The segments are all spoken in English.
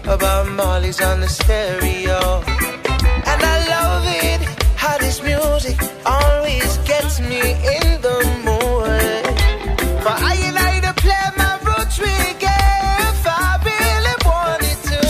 about Molly's on the stereo. And I love it, how this music always gets me in the mood. For I and I to play my roots reggae if I really wanted to.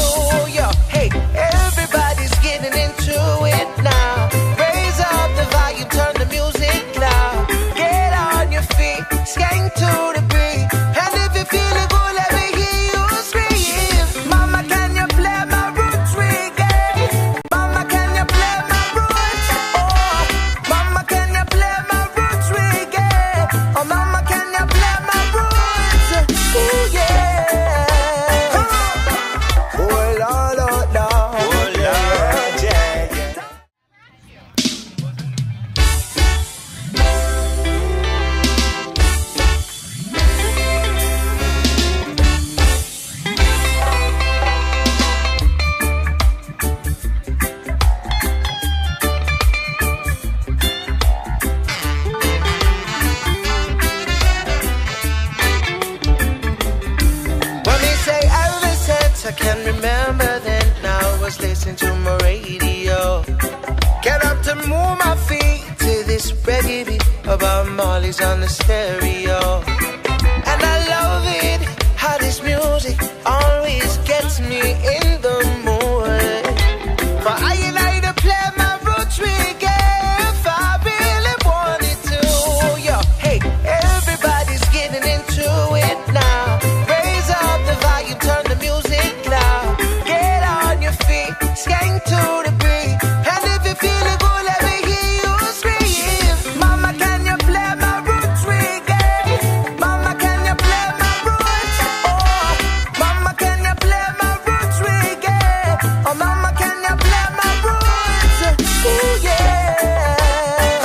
Yo, hey, everybody's getting into it now. Raise up the volume, turn the music loud. Get on your feet, skank to the beat. And if you feel it good, let me hear you scream. Mama, can you play my roots reggae? Mama, can you play my roots? Oh, mama, can you play my roots reggae? Oh, mama, can you play my roots? Ooh, yeah. Oh, Lord, oh, Lord. Oh, Lord, yeah. When we say ever since I can remember then, now I was listening to my radio. Get up to move my feet to this reggae beat about Molly's on the stereo. And I love it, how this music always gets me in the mood. For I and I to play my roots reggae if I really wanted to. Yo, hey, everybody's getting into it now. Raise up the volume, turn the music loud. Get on your feet, skank to the beat. And if you feel it good, let me hear you scream. Mama, can you play my roots reggae? Mama, can you play my roots? Oh, mama, can you play my roots reggae? Oh, mama, can you play my roots? Ooh, yeah.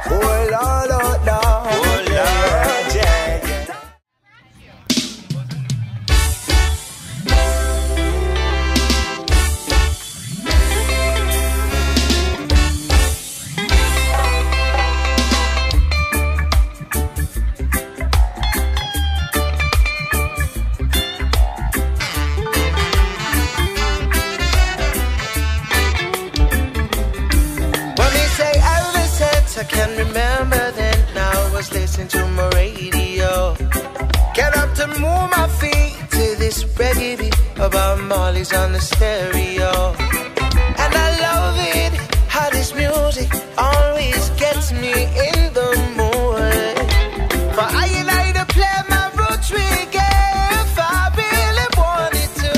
Oh, Lord, oh, Lord. Oh, Lord, yeah. When we say ever since I can remember then, now I was listening to my radio. Get up to move my feet to this reggae beat about Molly's on the stereo. And I love it, how this music always gets me in the mood. For I and I to play my roots reggae if I really wanted to.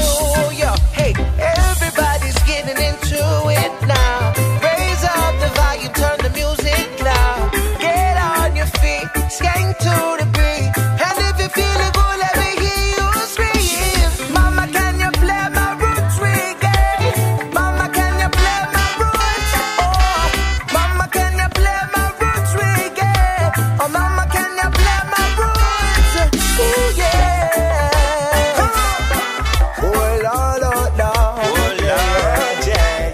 Yo, hey, everybody's getting into it now. Raise up the volume, turn the music loud. Get on your feet, skank to the beat. And if you feel it good, let me hear you scream. Mama, can you play my roots reggae? Mama, can you play my roots? Oh, mama, can you play my roots reggae? Oh, mama, can you play my roots? Ooh, yeah. Oh, Lord, oh, Lord. Oh, Lord, yeah.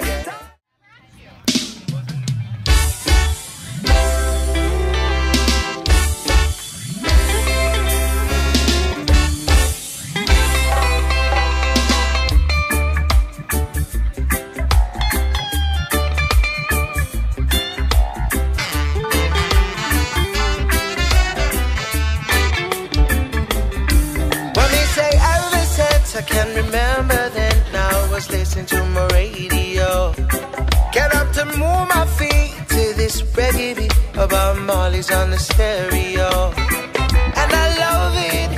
When we say ever since I can remember then, now I was listening to my radio. Get up to move my feet to this reggae beat about Molly's on the stereo. And I love it.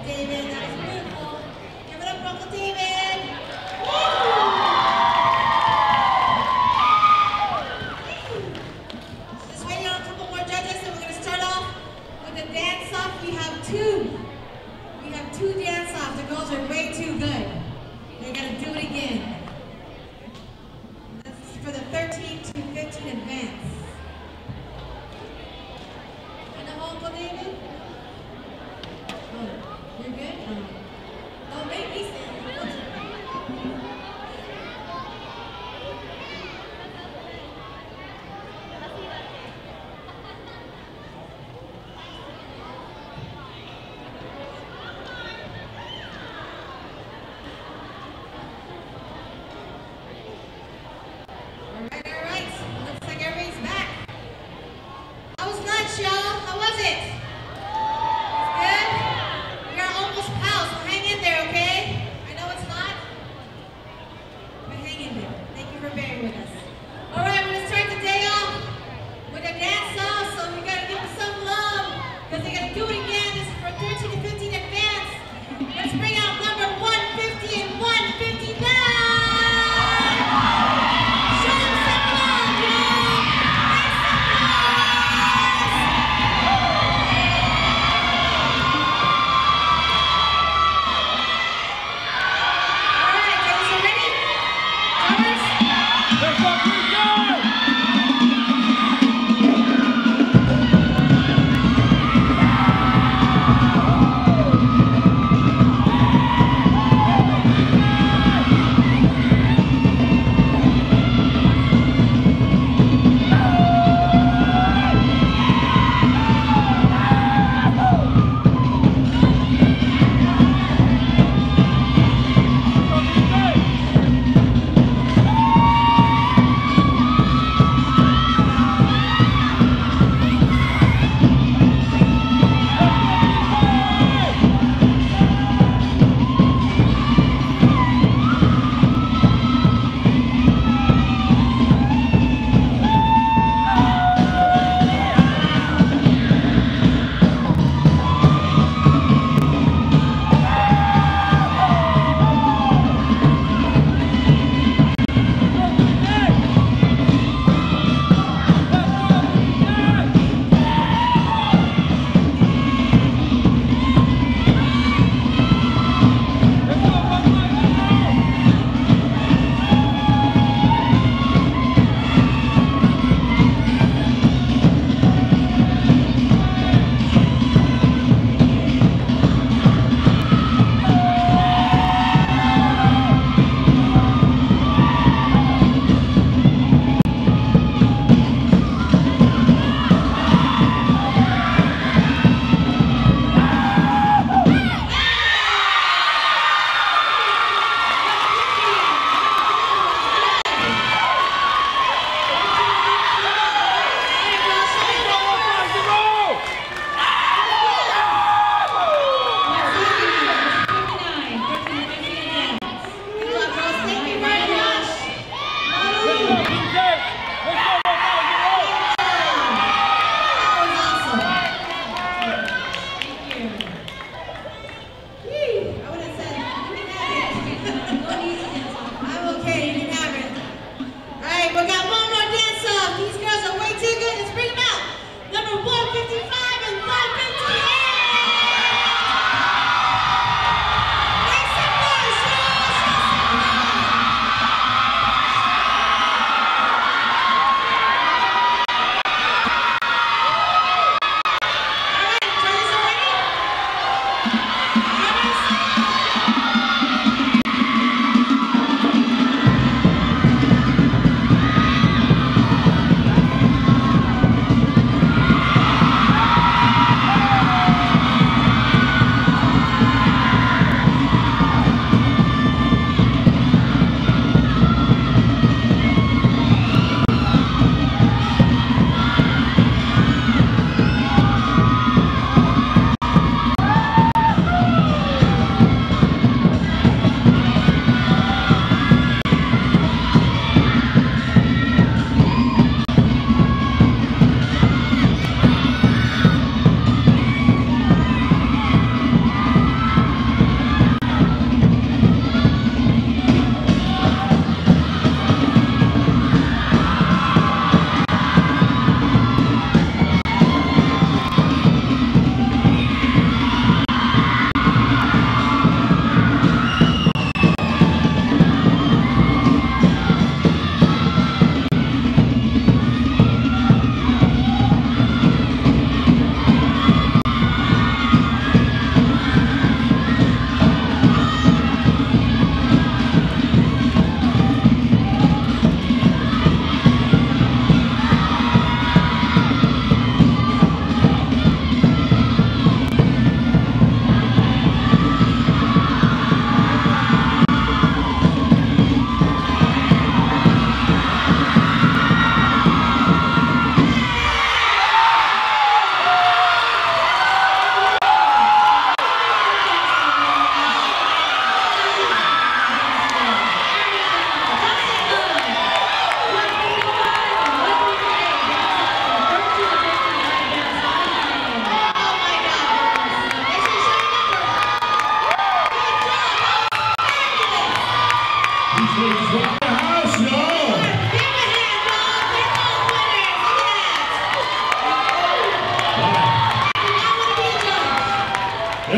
David, that was beautiful. Give it up, Uncle David.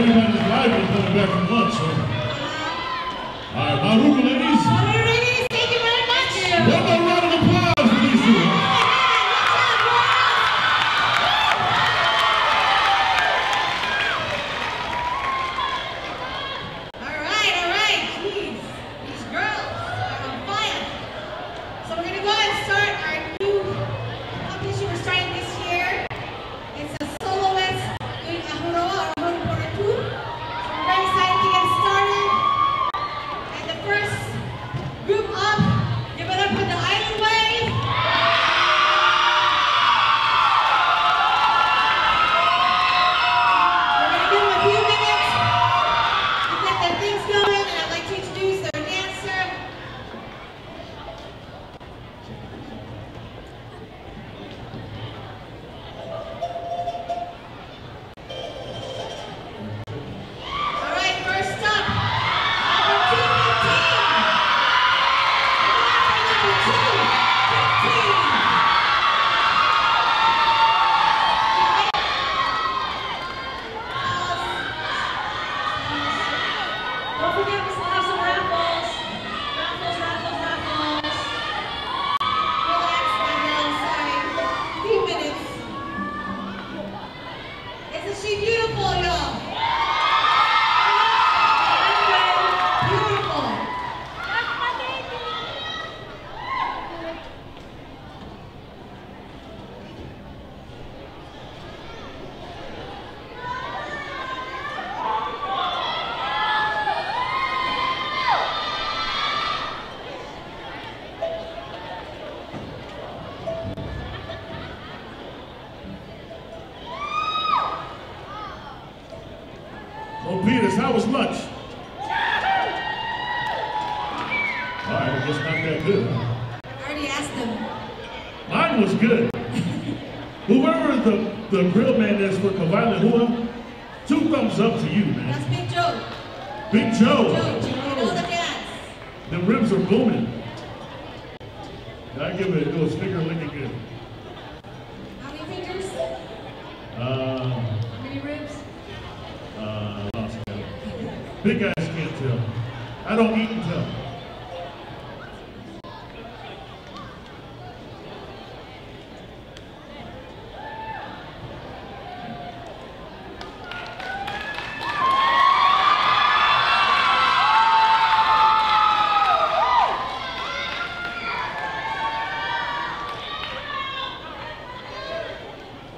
everybody's lively coming back from lunch, so. All right, Ahuroa ladies. Ahuroa ladies, thank you very much. One more round of applause for these two. All right. Jeez, these girls are on fire. So we're gonna go ahead and start our new competition we're starting this year. It's a soloist doing Ahuroa or Ahuroa Part 2. So we're very excited to get started. And the first group up, give it up for the Island Wave. We're gonna give them a few minutes to get their things going, and I'd like to introduce their dancer. All right, first up, number 215. Number 215. Don't forget, we still have some raffles. Raffles. Relax, my girl, sorry. Few minutes. Isn't she beautiful, y'all? Beautiful. That's my baby. Oh, Peters, how was lunch? All right, I guess not that good. I already asked them. Mine was good. Whoever the grill man is for Kavaila, 2 thumbs up to you, man. That's Big Joe. Big Joe. You know the dance. The ribs are booming. I give it those finger licking good. How many fingers? How many ribs? Lost count. Big guys can't tell. I don't eat and tell.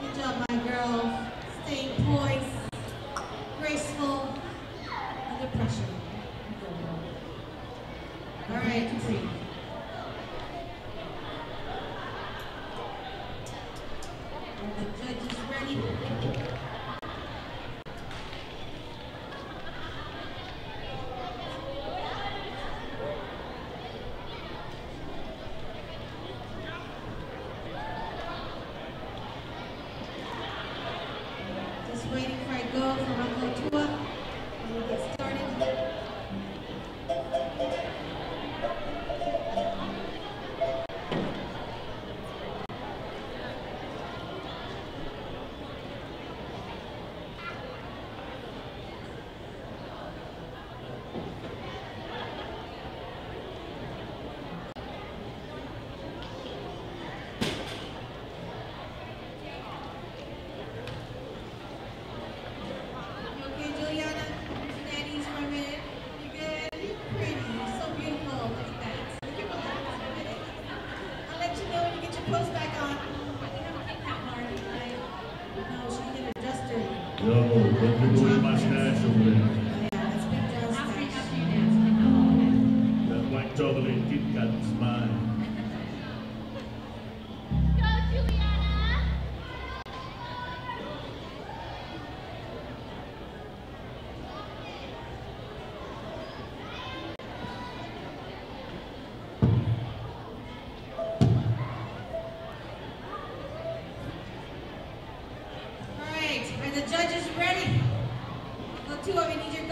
Good job, my girl. Staying poised, graceful, under pressure. All right, breathe. Are the judges ready? Just waiting for a go from Uncle Tua. And we get started. You okay, Juliana? Nanny's for a minute. You good? You're pretty. You're so beautiful. Look at that. Look at my for a minute. I'll let you know when you get your clothes back on. No, she can get her dress dirty. Yo, don't be moving my stash over there. Oh, yeah, that's Big Joe's stash. That white chocolate Kit Kat is mine. All right, are the judges ready? Well, 2 of you need your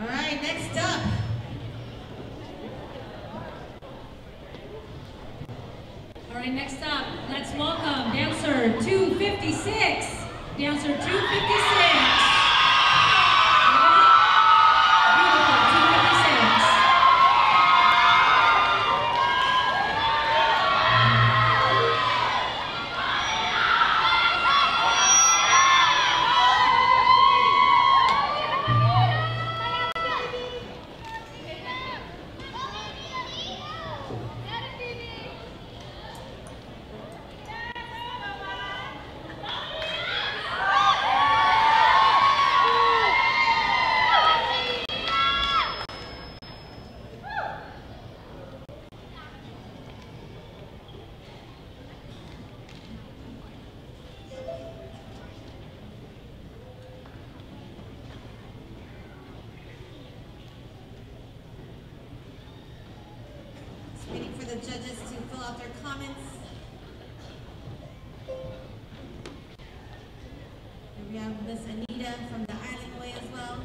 All right, next up. All right, next up, let's welcome dancer 256. Dancer 256. Waiting for the judges to fill out their comments. Here we have Miss Anita from the Island Way as well.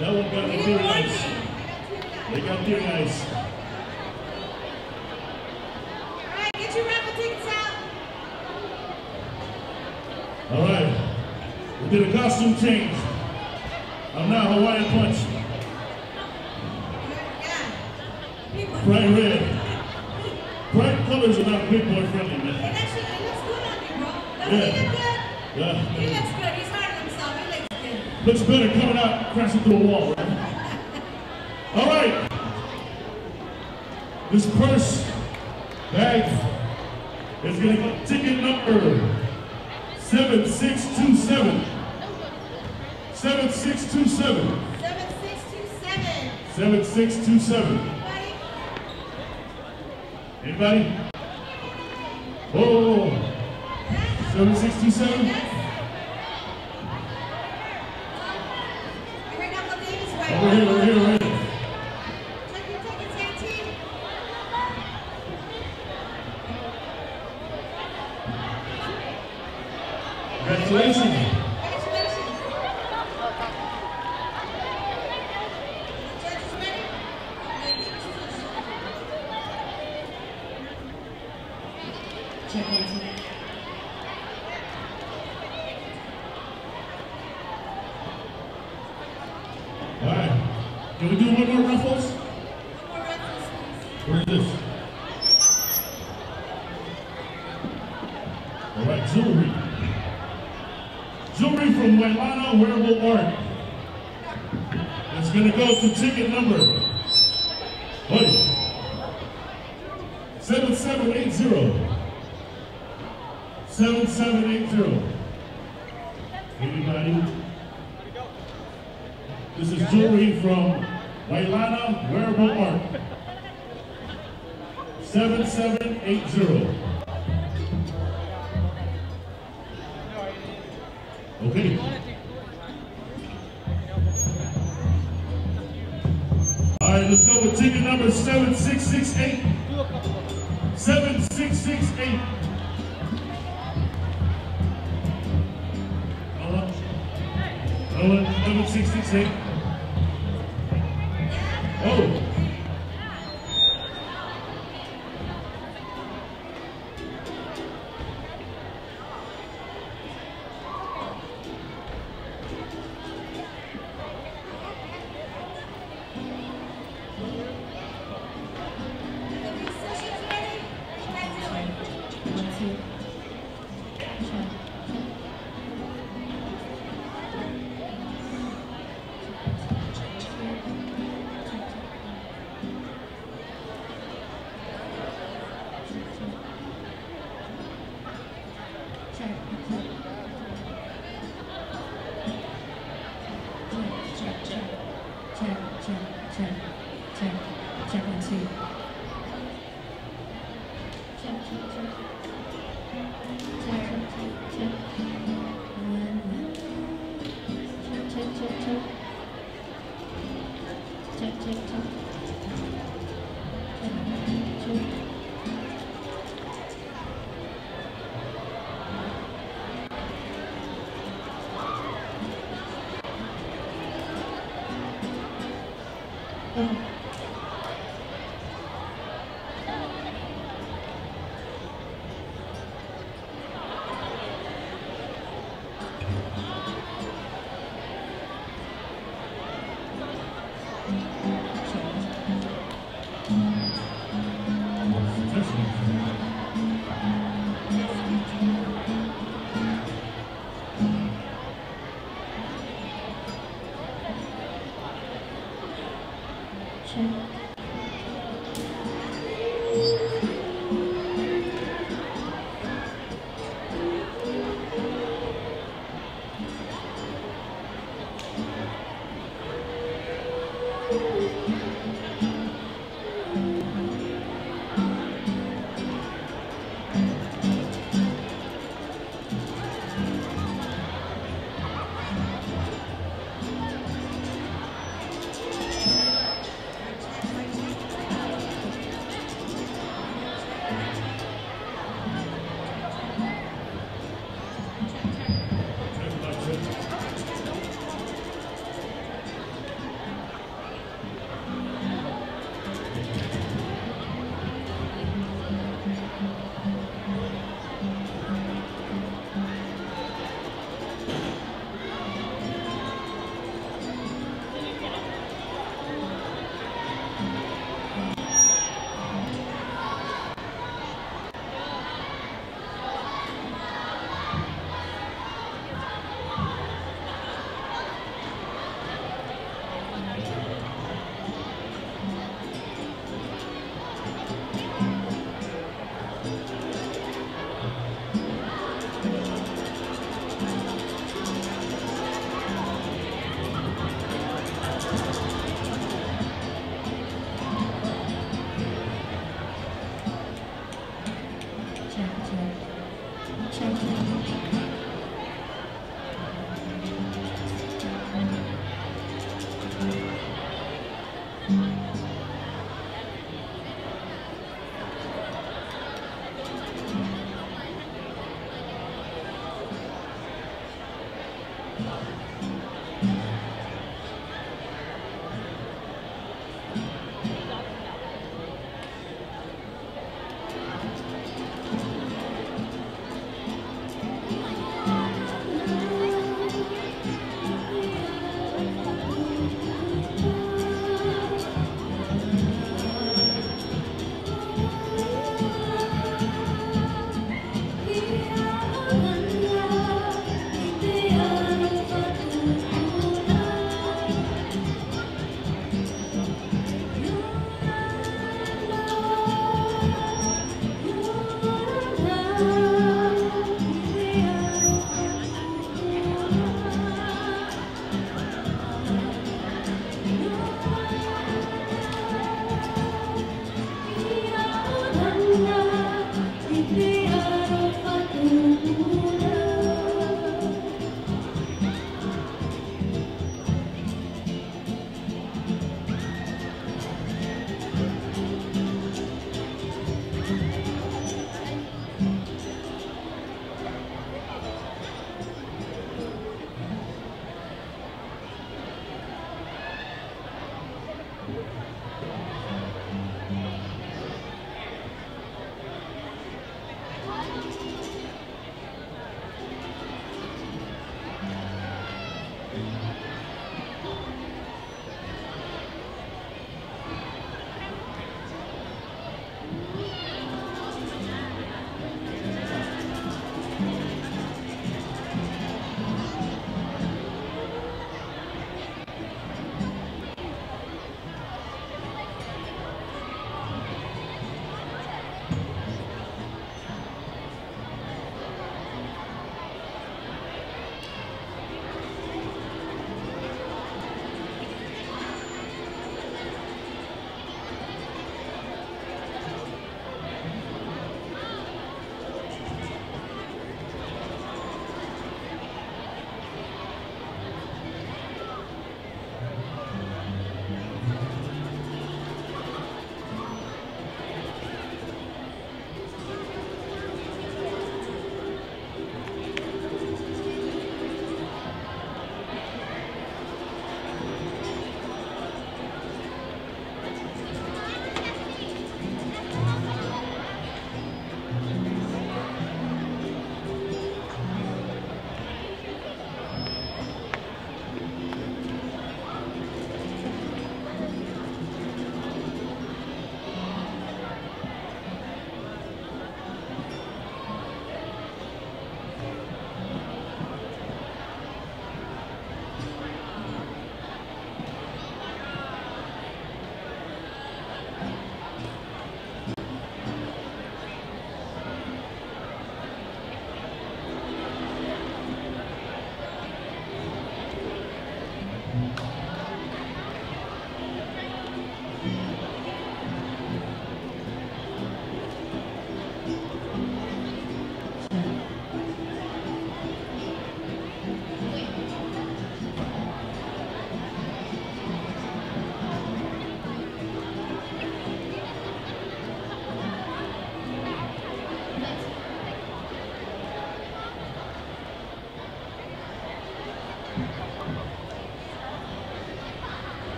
That one got You theory didn't warn ice. me. They got theory ice. All right, get your raffle tickets out. All right. We did a costume change. I'm now Hawaiian Punch. Yeah. Bright red. Bright colors are not big boy friendly, man. It looks good on you, bro. Doesn't Yeah. he look good? Yeah. He looks good. He's hard on himself. He looks good. Looks better coming out, crashing through a wall, right? All right. This purse bag is going to get ticket number 7627. 7627. 7627. 7627. Anybody? Anybody? Whoa. 7627? Yes. Right now, the Davis way. Over here, over here, over here. Check your tickets, Auntie. Congratulations. Congratulations. Judges ready? Check one, two. All right. Can we do one more Raffles? One more Raffles, please. Where is this? All right, jewelry. Jewelry from Wailana Wearable Art. It's going to go to ticket number 7780. 7780. Anybody? This is jewelry from Wailana Wearable Art. 7780. Okay. All right, let's go with ticket number 7668. 7668. Hold on. 7668. Oh.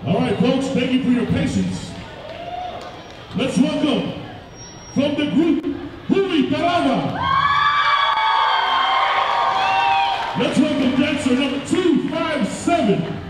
All right, folks, thank you for your patience. Let's welcome from the group, Ori Tahiti. Let's welcome dancer number 257.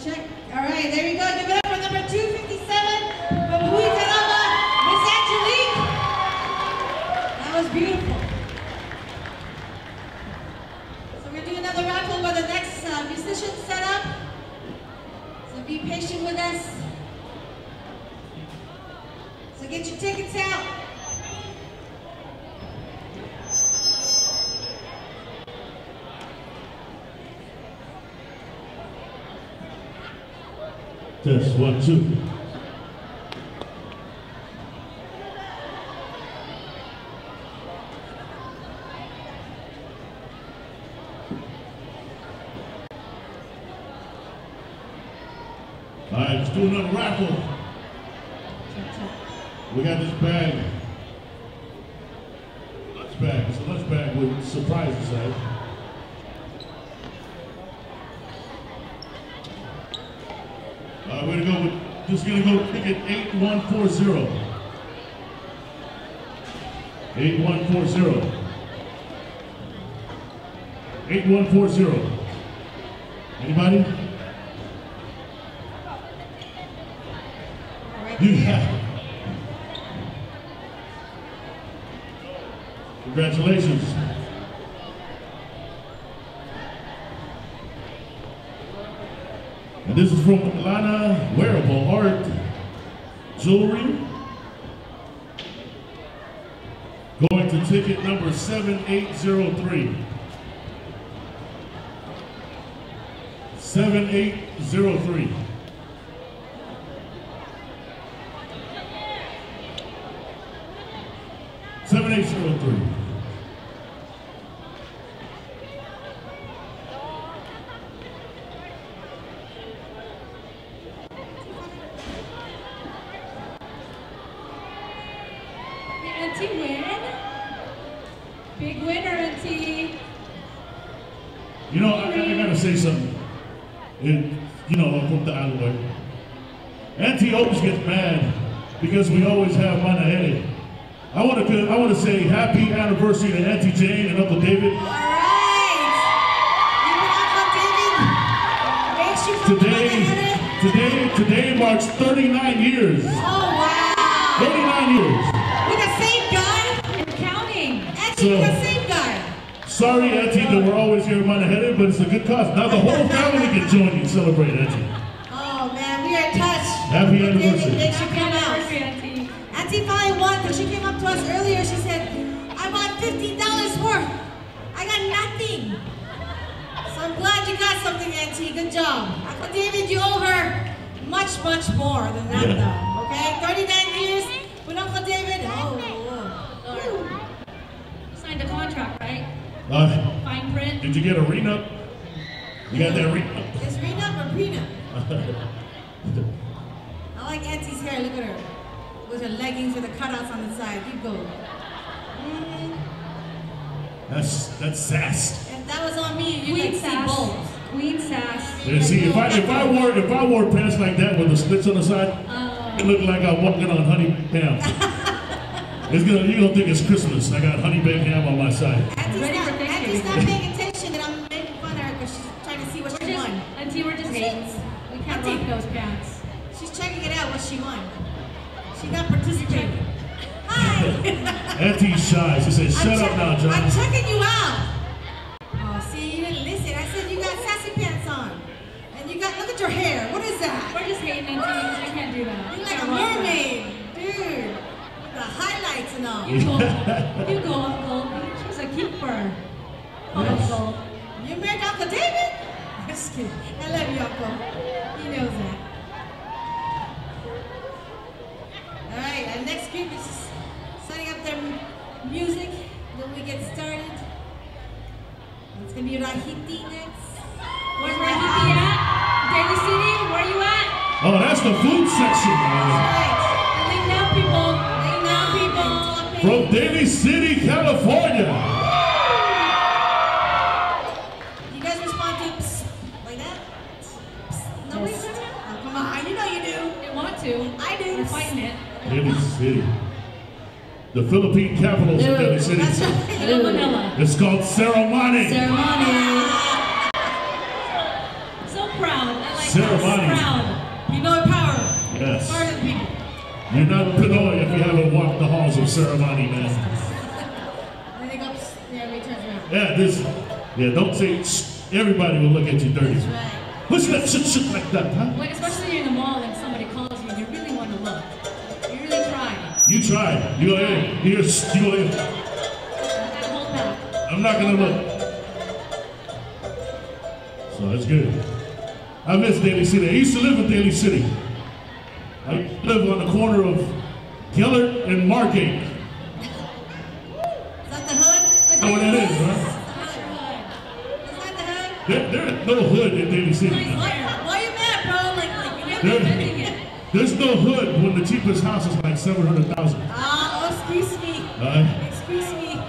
Check. All right, there you go. Give it up for number 257 from Ahuroa, Miss Angelique. That was beautiful. So we're doing another raffle by the next musician set up. So be patient with us. So get your tickets out. Test 1, 2. All right, let's do another raffle. We got this bag. Lunch bag. It's a lunch bag with surprises in it. We're gonna go with, just gonna go ticket 8140. 8140. 8140. Anybody? You have. Congratulations. And this is from Lana Wearable Art Jewelry. Going to ticket number 7803. 7803. Auntie win? Big winner, Auntie. You know, I gotta say something. You know, from the alleyway. Auntie always gets mad because we always have Manahere. I want to say happy anniversary to Auntie Jane and Uncle David. All right. Uncle David. Today marks 39 years. Oh wow. 39 years. With the same guy? You're counting. Auntie, with the same guy. Sorry, Auntie, that we're always here in Manahere, but it's a good cause. Now the whole family can join you and celebrate, Auntie. Oh man, we are in touch. Happy anniversary. David, she came out. Auntie finally won because she came up to us earlier. She said, I want $50 worth. I got nothing. So I'm glad you got something, Auntie. Good job. Uncle David, you owe her much, much more than that, though. Okay? 39 years with Uncle David. Oh. Signed a contract, right? Fine print. Did you get a prenup? You got that prenup? Is prenup or prenup? I like Auntie's hair. Look at her. With her leggings with the cutouts on the side. Keep going. That's sass. If that was on me, you could see both. Queen sass. Yeah, see, if I wore pants like that with the slits on the side, it looked like I'm walking on honey ham. You're gonna think it's Christmas. I got honey baked ham on my side. Auntie's not paying attention that I'm making fun of her because she's trying to see what she won. Auntie, we're just hating. We can't rock those pants. She's checking it out what she won. She's not participating. Hi! Auntie's shy. She said, shut up now, John. I'm checking you out. Oh, see, you didn't listen. I said you got sassy pants on. And you got, look at your hair. What is that? We're just hating Auntie because we can't do that. You're like a mermaid, dude. With the highlights and all. You go, Uncle. She's a keeper. Uncle. You married Uncle David? Just kidding. I love you, Uncle. He knows that. Alright, our next group is setting up their music. Then we get started. It's gonna be Tahiti next. Where's Tahiti at? Daly City? Where you at? Oh, that's the food section. Right. Lay down, people. From Daly City, California. You guys respond to psst, like that? Psst. Nobody says that? Oh, come on, you know you do. They want to. I do. We're fighting it. Daly City. The Philippine capital of Daly City. That's right. Hello, Manila. It's called Ceremony. So proud. I like Ceremony. that. Proud. You know power. Yes. Power to the people. You're not Pinoy if you haven't walked the halls of Ceremony, man. Then they go, psst, yeah, we turn around. Don't say, everybody will look at you dirty. That's right. What's that shit like that, huh? Like, especially when you're in the mall and somebody calls you and you really want to look. You really try. You try. You go in. You go in. Hold back. I'm not gonna look. So that's good. I miss Daly City. I used to live in Daly City. I live on the corner of Gellert and Margate. Is that the hood? Know what that is, huh? Is that the hood? There is no hood in Daly City. Why you mad, bro? Like you're never defending it. There's no hood when the cheapest house is like 700,000. Excuse me. Excuse me.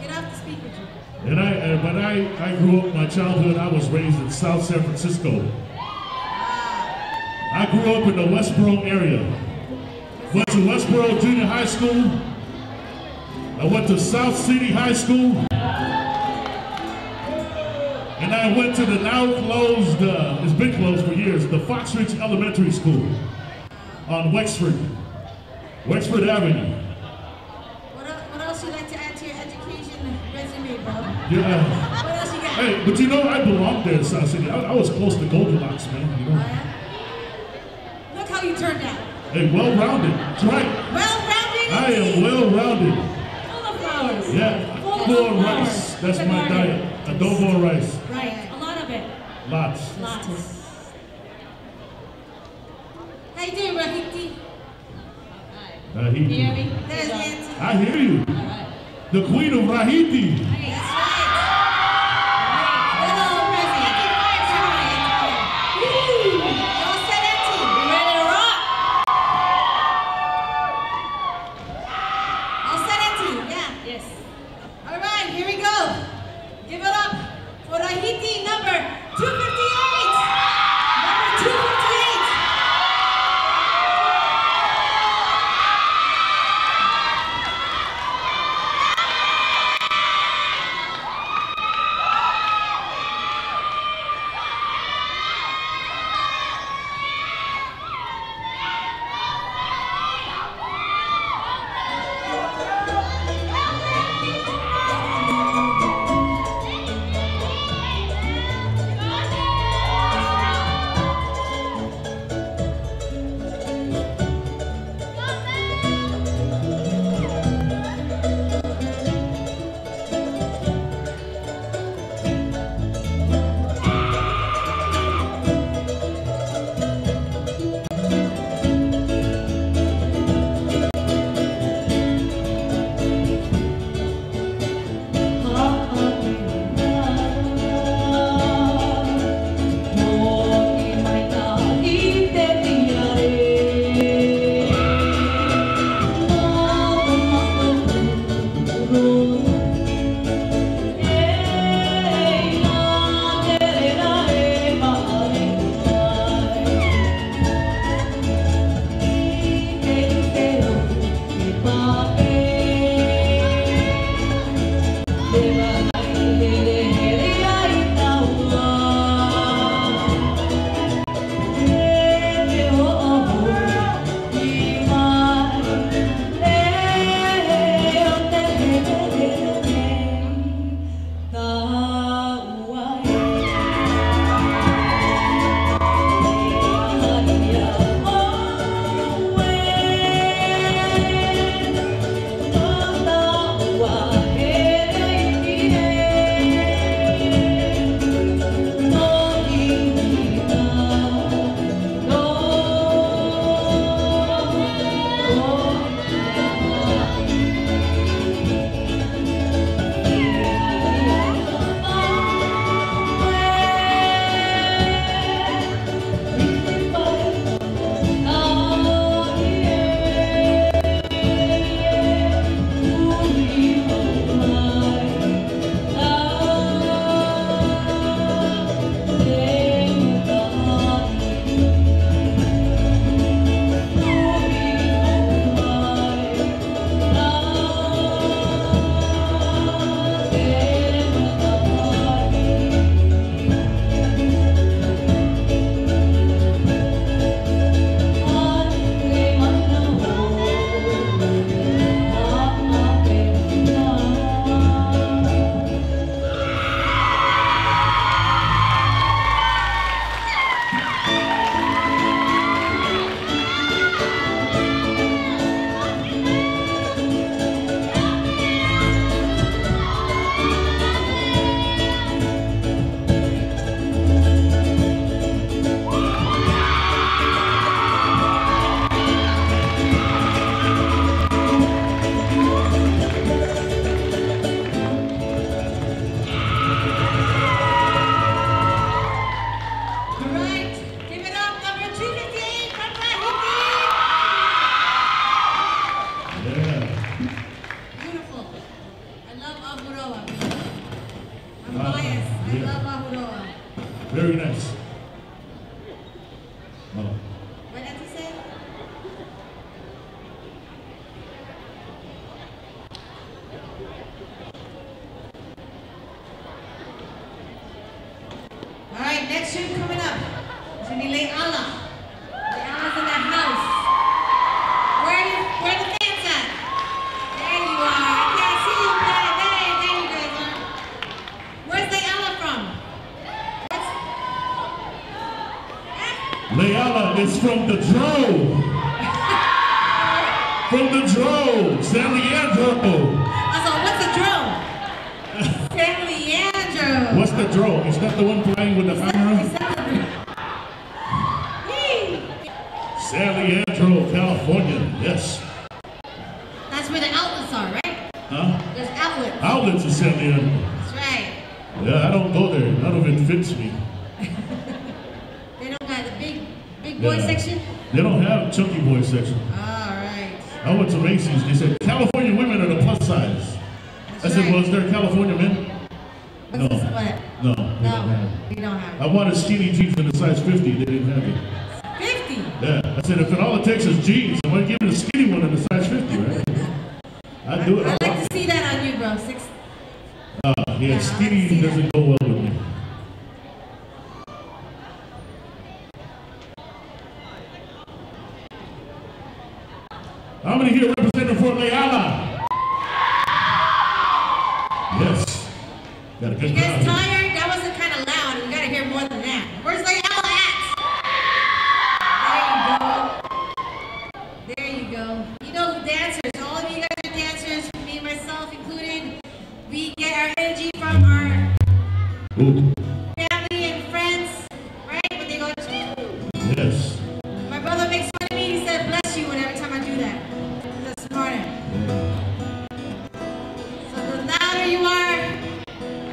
Get off the speaker, Jim. And I grew up, my childhood, I was raised in South San Francisco. I grew up in the Westboro area. Went to Westboro Junior High School. I went to South City High School. And I went to the now closed, it's been closed for years, the Fox Ridge Elementary School on Wexford Avenue. What else you like to add to your education resume, bro? Yeah. What else you got? Hey, but you know, I belonged there in South City. I was close to Goldilocks, man. You know? Oh, yeah? Look how you turned out. Hey, well-rounded. That's right. Well-rounded. I am well-rounded. Full of flowers. Yeah. Full Full of of flowers. rice. That's my diet. Adobo rice. Right. A lot of it. Lots. Lots. How you doing, Rahiti? Rahiti. You hear me? There's Nancy. I hear you. All right. The Queen of Rahiti. That's right. Hello, President. Y'all set that team. We ready to rock? All set that team, yeah. Yes. All right, here we go. Give it up for Tahiti number 258. Number 258. love Ahuroa. Very nice. Oh. What did you say? All right, next tune coming up. It's going to be Le'ala. Le'ala's in the house. Where the fans at? There you are. I can't see you, but there you guys are. Where's Le'ala from? Le'ala is from the Drove. From the Drove. San Leandro. So what's the drone? San Leandro. What's the Drove? Is that the one playing with the hammer? San Leandro, California. Yes. That's where the outlets are, right? Huh? There's outlets. Outlets in San Leandro. That's right. Yeah, I don't go there. None of it fits me. They don't got the big boy section? They don't have chunky boy section. All right. I went to Macy's. They said California women are the plus size. That's I said, right. well, is there California men? What's this? What? No. No, we don't have it. I wanted skinny jeans in a size 50. They didn't have it. 50? Yeah. I said, if all it takes is jeans, I'm going to give it a skinny one in a size 50, right? I'd do it. I'd like to see that on you, bro. Yeah, skinny doesn't go well with me. How many here representing for Le'ala? Yes. Got a good You guys crowd. tired? That wasn't kind of loud. You got to hear more than that. Where's Le'ala at? There you go. You know the dancers. All of you guys are dancers. Me and myself included. We get our energy from our family and friends, right? When they go, Yes. my brother makes fun of me. He said, bless you, every time I do that. That's smarter. So the louder you are,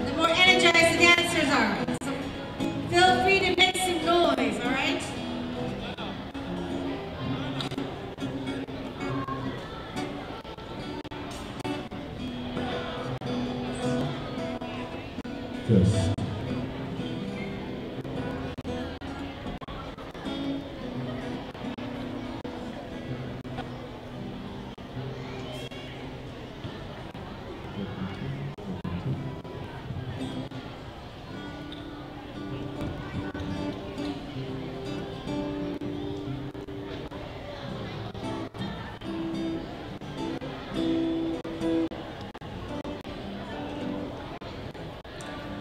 the more energized the dancers are. So feel free to make some noise, all right? Yes.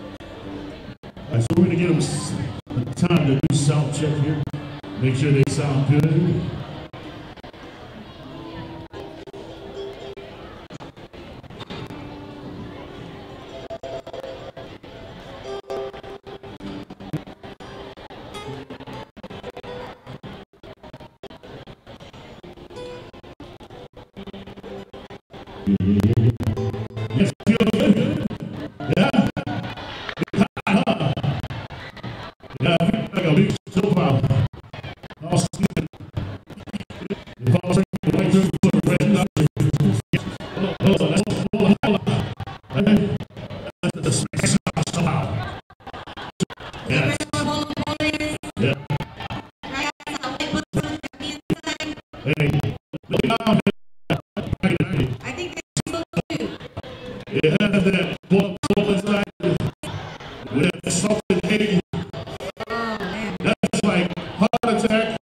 All right, so we're going to get them time to do sound check here. Make sure they sound good. Yes, feel good. Yeah. Yeah, I feel like a big soap opera. All sleeping. If I was drinking white drink for the red doctor. Hold on. That's the smash somehow. Yeah. Yeah. Hey, look down here. I think they still do. It has that blood flow inside with that salted egg. Oh, man. That's like heart attack,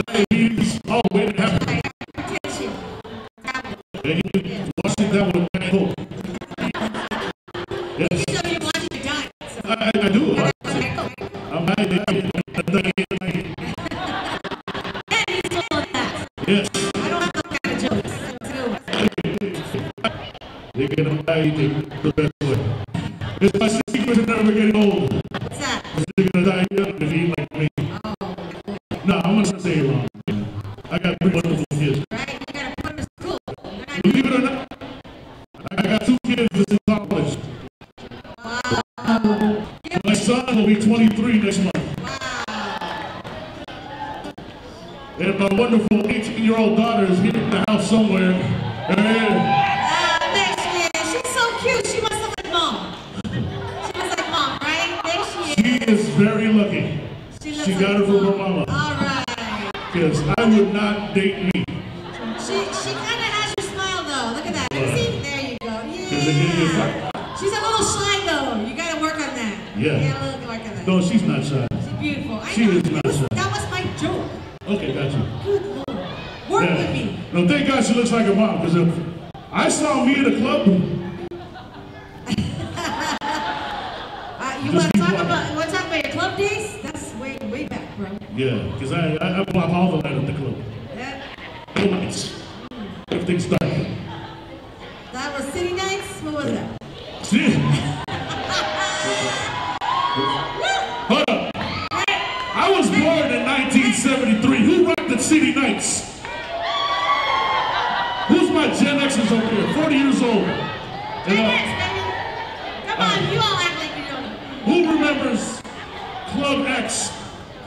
diabetes, all the way to heaven. Hypertension. Tablet. And you wash it down with a Diet Coke. Yes, You know you're watching your diet, so. I do. Diet Coke. I'm not And you told that. yes. I don't have those kind of jokes. That's a good one. They're gonna die the best way. It's my secret to never getting old. What's that? They're gonna die young if you eat like me. Oh, No, I'm gonna say it wrong. I got 3 wonderful kids. right? You gotta put them to school. They're not Believe it or not, I got 2 kids that's in college. My son will be 23 next month. And my wonderful 18-year-old daughter is here in the house somewhere. Hey. There she is. She's so cute. She must look like mom. She must look like mom, right? is very lucky. She got it from her mama. All right. Because I would not date me. She kind of has your smile though. Look at that. Let me see. There you go. Yeah. She's a little shy though. You got to work on that. Yeah. You got to work on that. No, she's not shy. She's beautiful. She is not shy. That was my joke. Okay, got you. Good Lord. Work with me. No, thank God she looks like her mom. Because if I saw me at a club. You want to talk about your club days? That's way back, bro. Yeah, because I block all the light at the club. Yeah. No lights. Everything's dark. That was City Nights? What was that? See? Hold up. I was born in 1973. Who rocked the City Nights? Who's my Gen Xers over here? 40 years old. Gen X, baby. Come on, you all act like you don't. Who remembers Club X?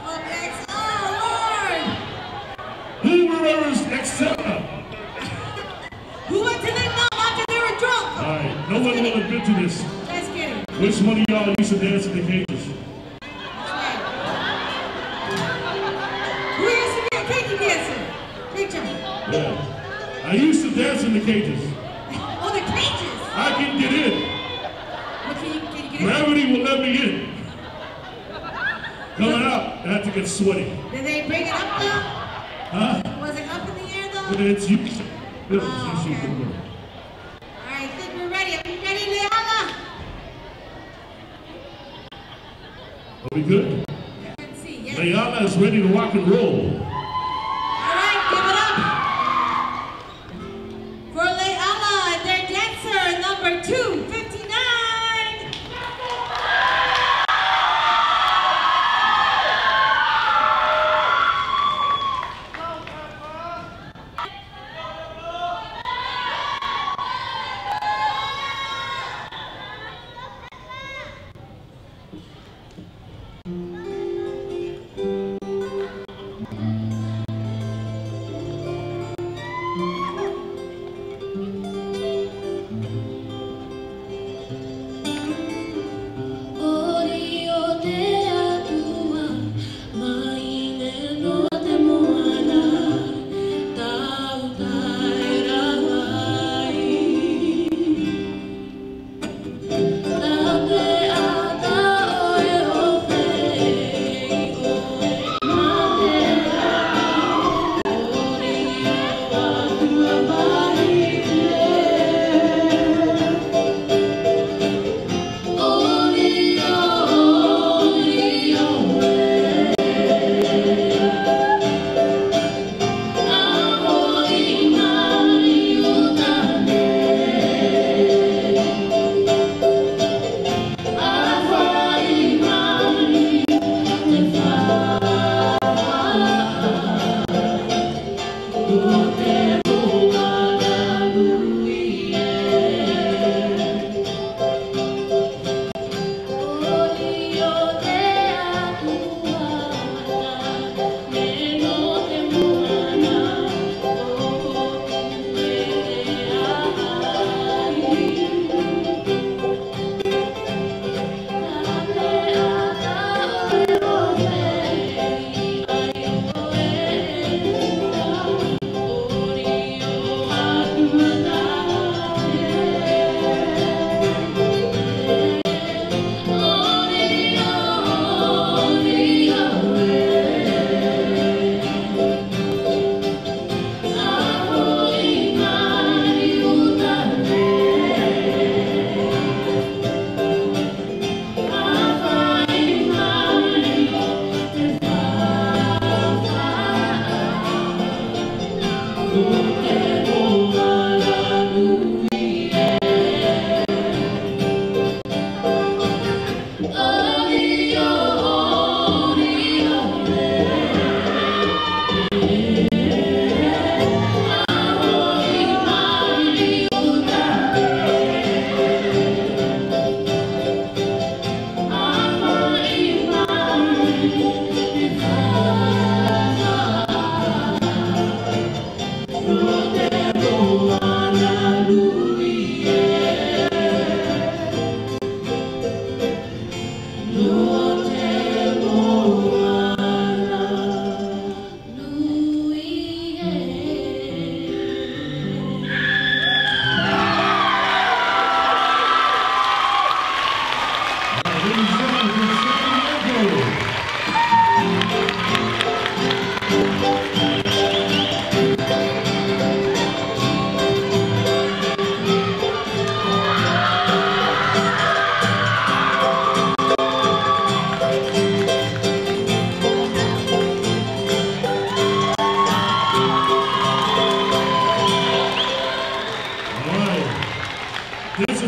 Club X, oh Lord! Who remembers Excella? Who went to the club after they were drunk? Alright, no one will admit to this. Let's get it. Which one of y'all used to dance in the cages? That's right. Who used to be a cakey dancer? Picture. Yeah. I used to dance in the cages. Oh, the cages! I can get in. What can you get in? Gravity will let me in. Coming out, I have to get sweaty. Did they bring it up though? Huh? Was it up in the air though? It's you. Oh, okay. Alright, I think we're ready. Are we ready, Leala? Are we good? Let's see, yes. Leala is ready to rock and roll. Alright, give it up for Leala and their dancer number 259.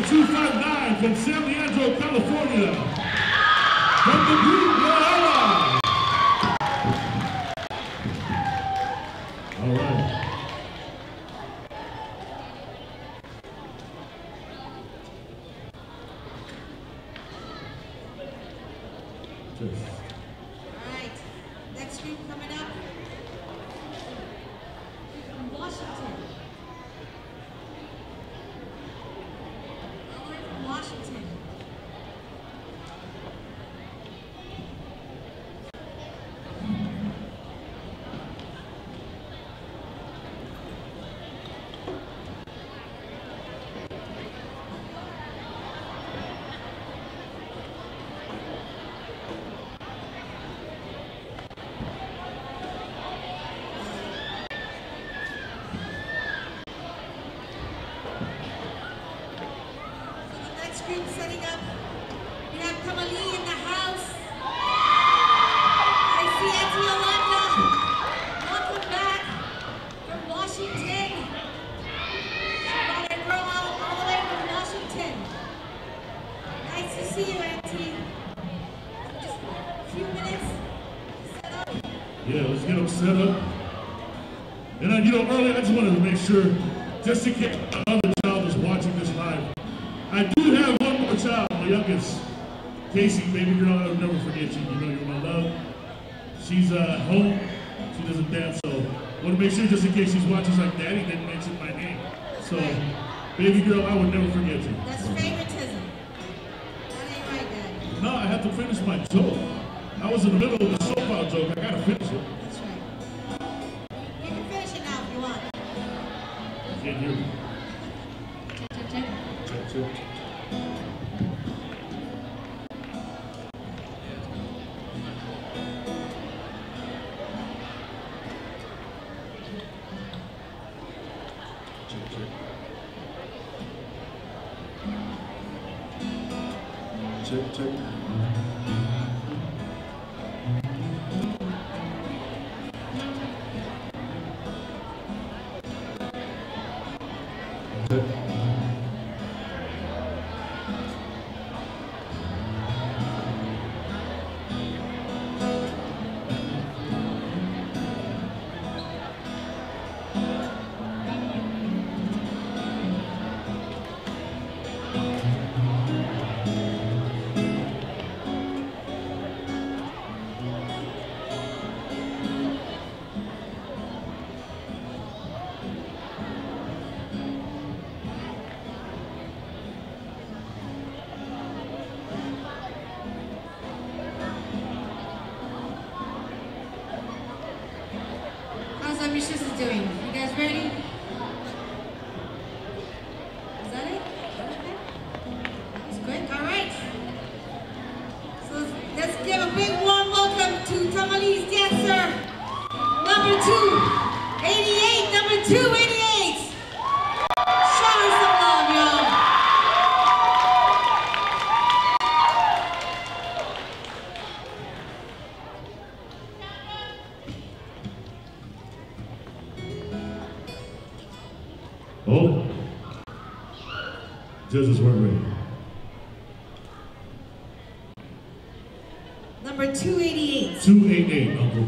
259 from San Leandro, California. From the group Manahere. All right. Alright, next group coming up from Washington. All the way from Washington. Group setting up. We have Kamali in the house. I see Auntie Yolanda. Welcome back from Washington. She brought her girl all the way from Washington. Nice to see you, Auntie. Just a few minutes to set up. Yeah, let's get them set up. And you know, earlier I just wanted to make sure, just in case another child is watching this live, I do have one more child, my youngest, Casey, baby girl. I'll never forget you. You know you're my love. She's home. She doesn't dance, so I want to make sure just in case she's watching, she's like, Daddy didn't mention my name. So, baby girl, I would never forget you. That's favoritism. That ain't right, Daddy. No, I have to finish my joke. I was in the middle of the soap joke. I gotta finish it. That's right. You can finish it now if you want. I can't hear you. Check. Check. Check. How's your sister doing? You guys ready? Is that it? Okay. That's quick. All right. So let's give a big warm welcome to Tamalee's dancer, number 288, number 288. Show her some love, y'all. Oh, judges weren't ready. Number 288. 288, Uncle.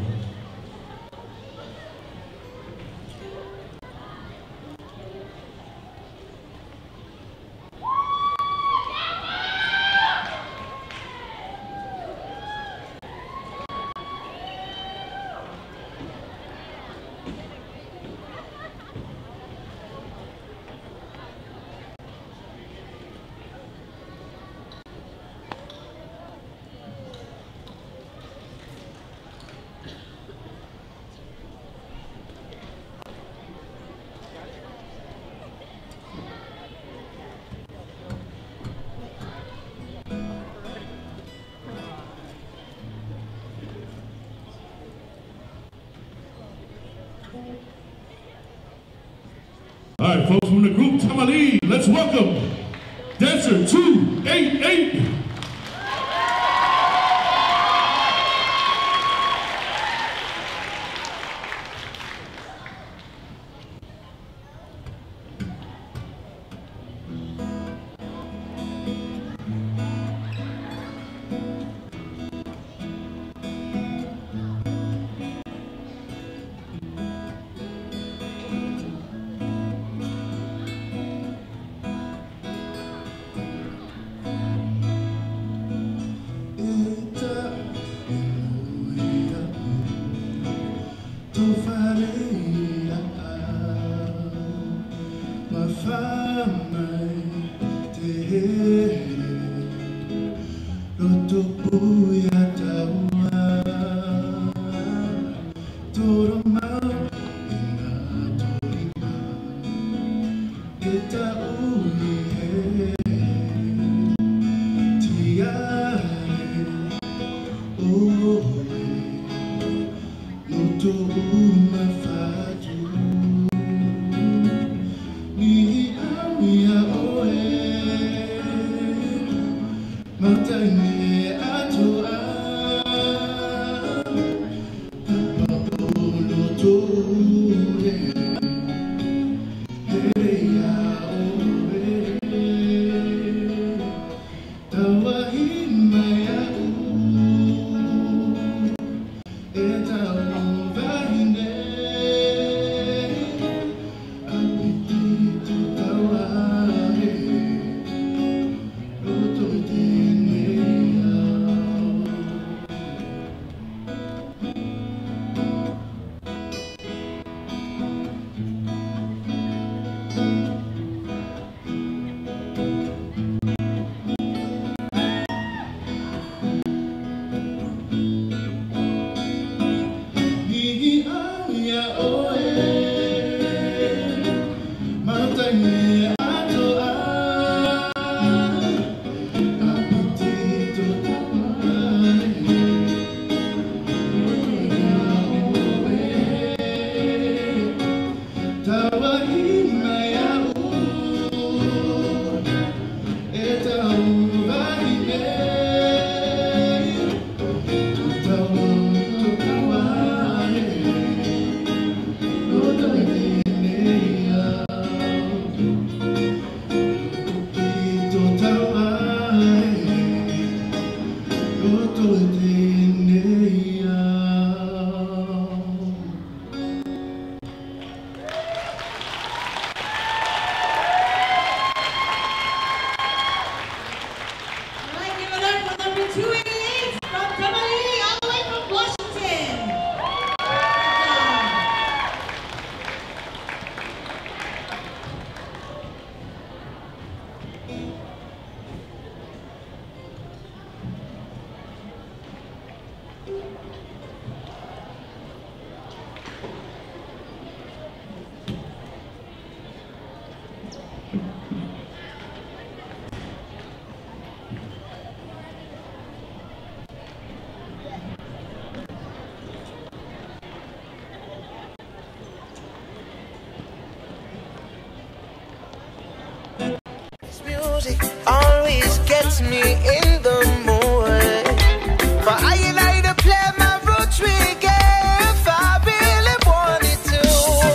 All right, folks, from the group Tamalee, let's welcome dancer 288. Always gets me in the mood. But I like to play my roots reggae if I really wanted to.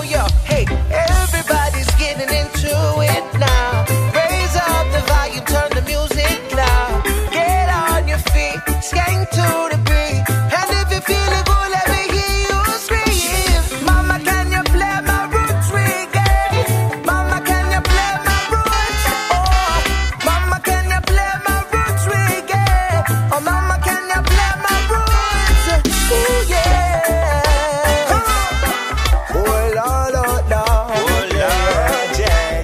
Yo, hey, everybody's getting into it now. Raise up the volume, turn the music loud. Get on your feet, skank to the beat. And if you feel it good, let me hear you scream. Mama, can you play my roots reggae? Mama, can you play my roots? Mama, can you play my roots reggae? Oh, mama, can you play my roots? Ooh, yeah. Oh, Lord, oh, Lord. Oh, Lord, yeah.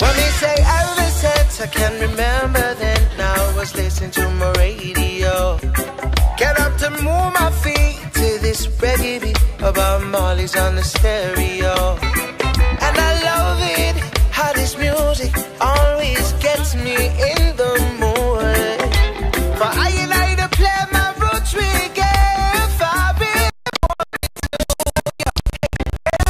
When we say ever since I can remember then, now I was listening to my radio. Get up to move my feet to this reggae beat about Molly's on the stereo. And I love it, how this music always gets me in the mood. But I like to play my roots reggae if I really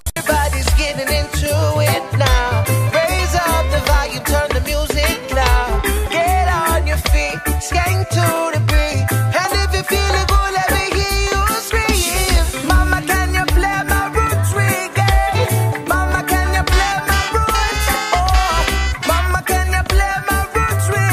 everybody's getting into it now. Raise up the volume, turn the music loud. Get on your feet, skank to the beat. And if you feel it good, let me hear you scream. Mama, can you play my roots reggae? Mama, can you play my roots? Oh, mama, can you play my roots reggae?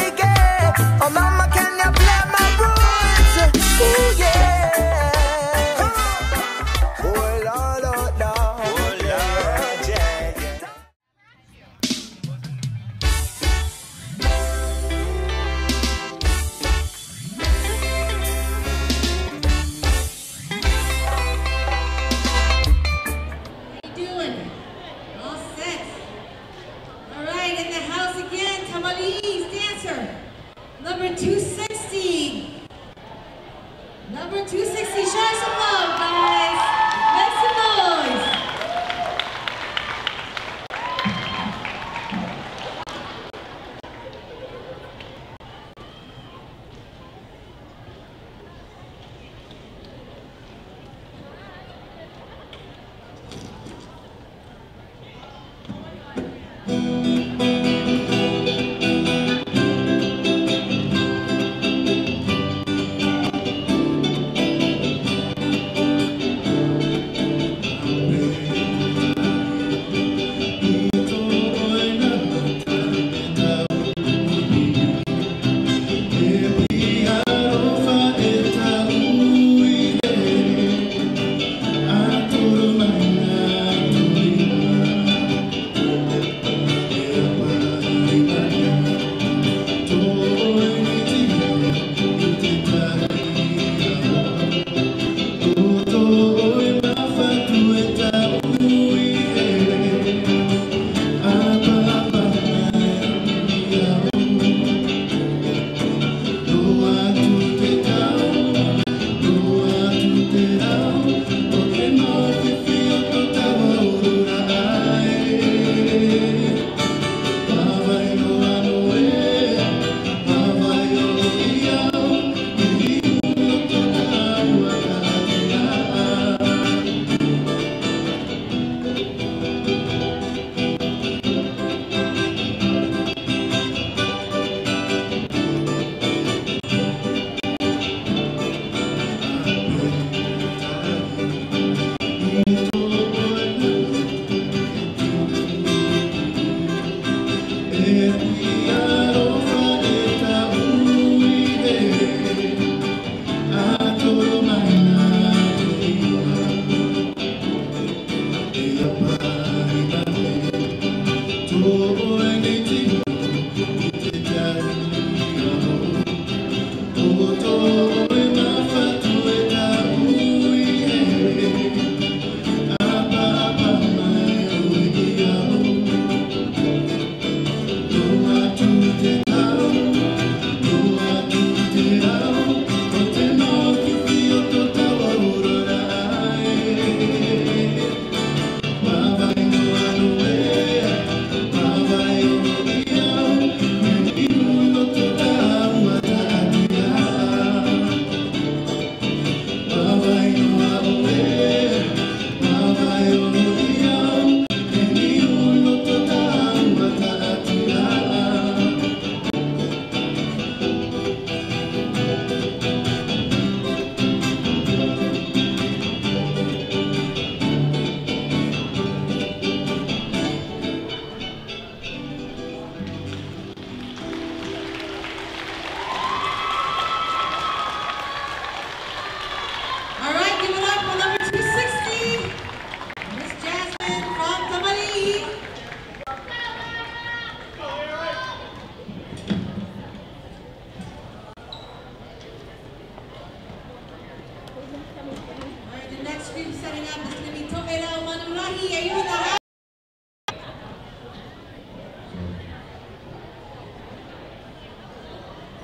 Hello, Manahere, are you in the house?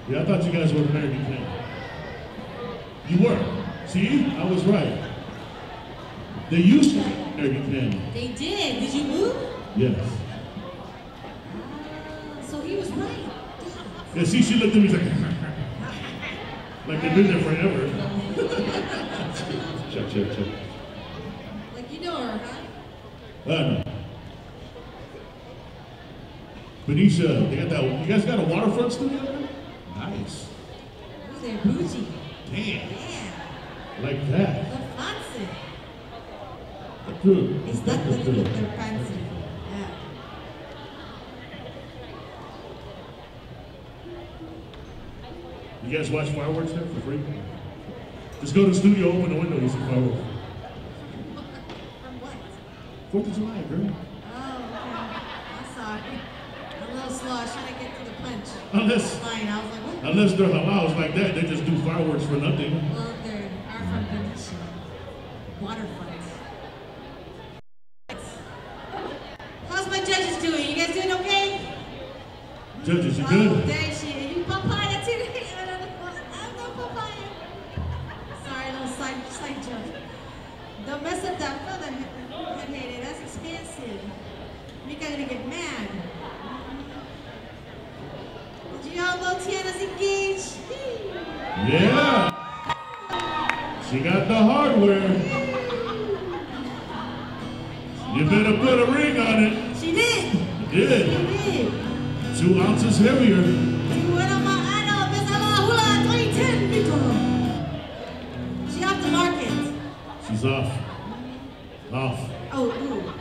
Yeah, I thought you guys were American King. You were. See, I was right. They used to be American King. They did. Did you move? Yes. So he was right. Yeah, see, she looked at me like, like they've been there forever. Check. Like you know her, huh? No. Benicia, they got that. You guys got a waterfront studio there? Nice. They're bougie. Damn. Yeah. Like that. They're fancy. Good. It's not the good, they're fancy. Yeah. You guys watch fireworks there for free? Just go to the studio, open the window, you see fireworks. From what? 4th of July, girl. Oh, okay. I'm sorry. A little slow. I was trying to get to the punch. Unless Fine. I was like, what? they're halaals like that, they just do fireworks for nothing. Well, they are from Benicia. Waterfront. How's my judges doing? You guys doing okay? Judges, you Oh, good? there she is. You papaya today? I don't know papaya. Sorry, little side joke. Don't mess up that feather head. That's expensive. Mika gonna get mad. Did y'all know Tiana's engaged? Yeah. She got the hardware. You better put a ring on it. She did. You did. She did. 2 ounces heavier. She off the market. She's off. Off. Oh, ooh.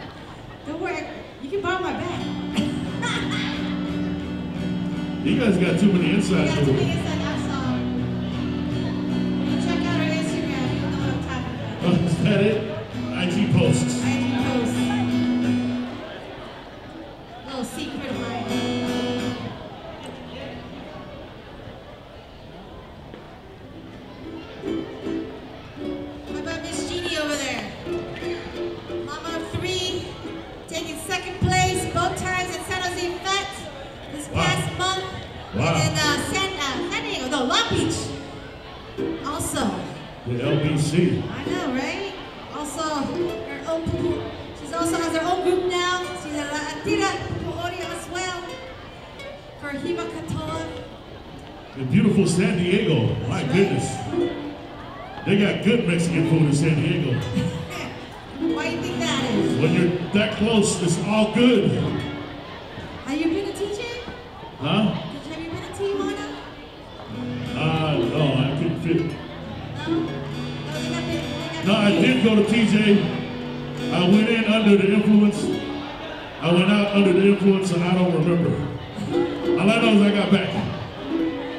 Don't worry. You can borrow my bag. You guys got too many You insides. got too many inside. I'm sorry. When you check out her Instagram, you'll know what I'm talking about. Oh, is that it? IG posts. IG post. Little secret of mine. What about Miss Jeannie over there? Mama of 3, taking 2nd place both times at San Jose Fest this past month. Wow. And then San Diego, no, Long Beach. Also. The LBC. I know, right? Also, her own she's also has her own group now. She's a Latina Ori as well. For Hiba Katoa. The beautiful San Diego. My That's goodness. They got good Mexican food in San Diego. Why do you think that is? When you're that close, it's all good. Have you been to TJ? Huh? Have you been to Tijuana? No, I couldn't fit. No? No, I did go to TJ. I went in under the influence. I went out under the influence, and I don't remember. All I know is I got back.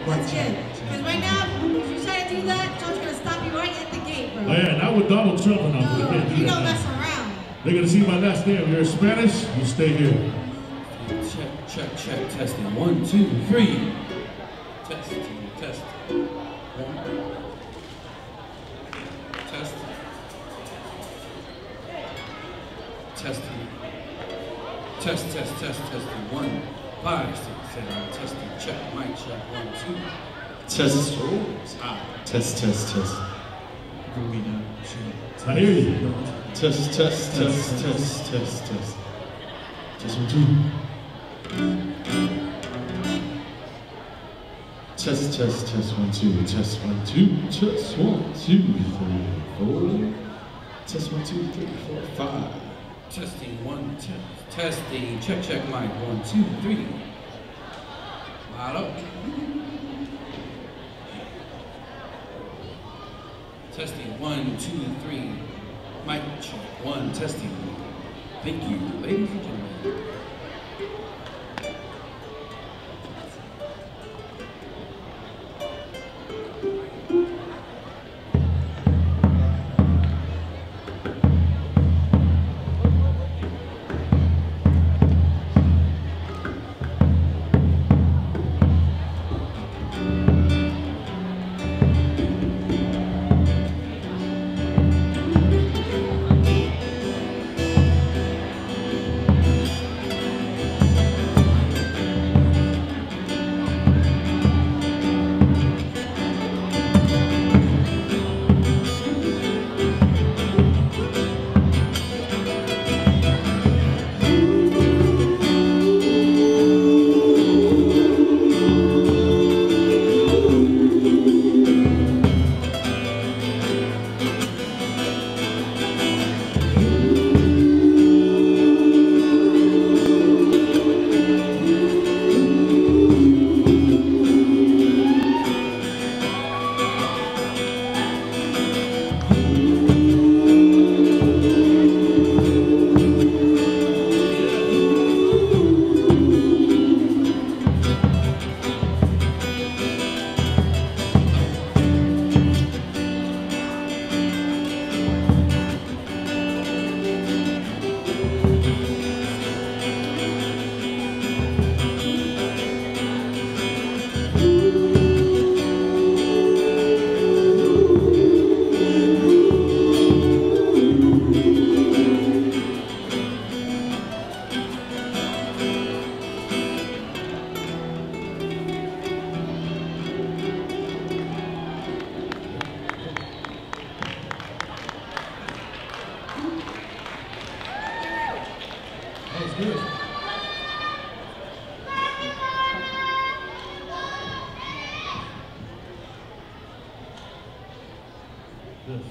That's good. Because right now, if you try to do that, John's going to stop you right at the gate, bro. Oh, yeah, not with Donald Trump and all. No, They can't do you that don't now. mess around. They're gonna see my last name. You're Spanish, you stay here. Check, testing. 1, 2, 3. Testing. 1. Testing. 1, 5, 6, 7. Testing. Check. Mic check. 1, 2. Test. Test. I hear you. Test. Test 1, 2. Test 1, 2. Test 1, 2. Test 1, 2, 3, 4. Test 1, 2, 3, 4, 5. Testing. 1, 2. Testing. Check. Mic 1, 2, 3. Hello. Testing. 1, 2, 3. Mic check. 1. Testing. Thank you, ladies and gentlemen. good. Good.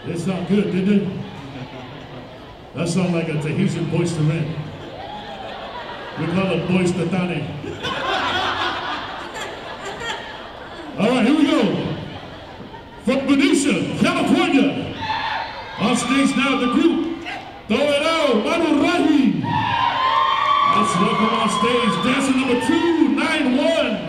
They sound good, didn't they? That sounds like a Tahitian voice to rent. We call it voice to tane. All right, here we go. From Benicia, California. On stage now, the group Manahere. Let's welcome on stage dancer number 291.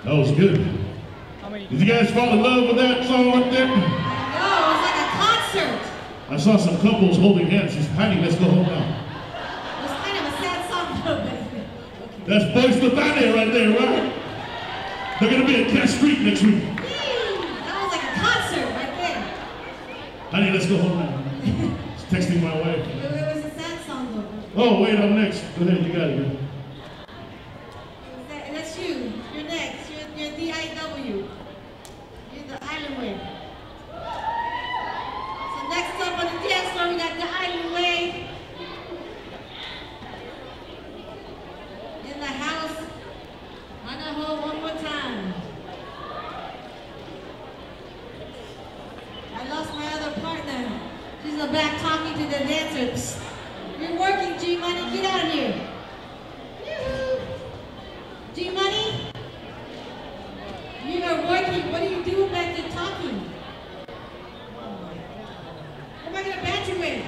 That was good. Did you guys fall in love with that song right there? No, it was like a concert. I saw some couples holding hands. Just, honey, let's go home now. It was kind of a sad song, though, but okay. That's Voice to Tane right there, right? They're going to be at Cass Street next week. That was like a concert right there. Honey, let's go home now. Just texting my wife. It was a sad song, though. Oh, wait, I'm next. Go ahead, you got it, girl. That's you. You're next. You're DIW. You're the island wave. back talking to the dancers. You're working, G-Money. Get out of here. G-Money? You are working. What are you doing back there talking? What am I going to bat you with?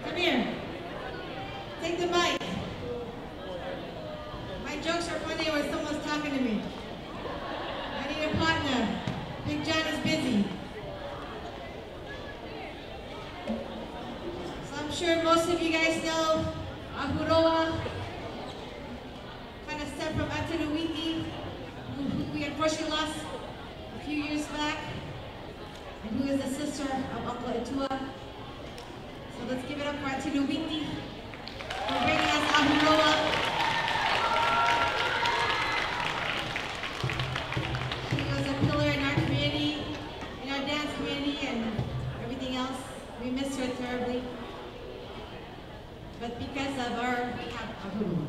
Come here. Take the mic. My jokes are funny when someone's talking to me. I need a partner. Big John is busy. So I'm sure most of you guys know Ahuroa, kind of step from Ahuroa, who we unfortunately lost a few years back, and who is the sister of Uncle Etua. So let's give it up for Ahuroa for bringing us Ahuroa. We miss her terribly, but because of our Ahuroa,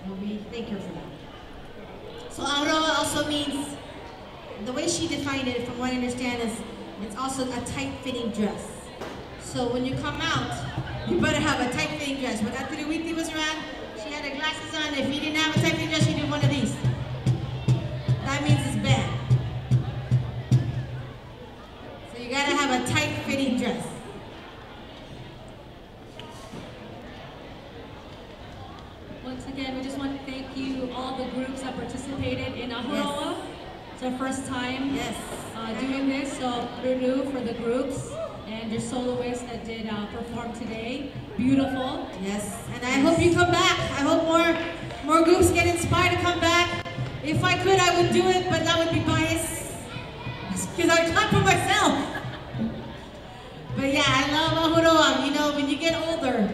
and we thank her for that. So Ahuroa also means, the way she defined it, from what I understand, is it's also a tight-fitting dress. So when you come out, you better have a tight-fitting dress. When Ahuroa was around, she had her glasses on. If you didn't have a tight-fitting dress, you did one of these. That means it's bad. So you gotta have a tight-fitting dress. Once again, we just want to thank you, all the groups that participated in Ahuroa. Yes. It's our first time doing this, so Ruru for the groups and your soloists that did perform today. Beautiful. Yes, and I hope you come back. I hope more groups get inspired to come back. If I could, I would do it, but that would be biased because I clap for myself. But yeah, I love Ahuroa. You know, when you get older,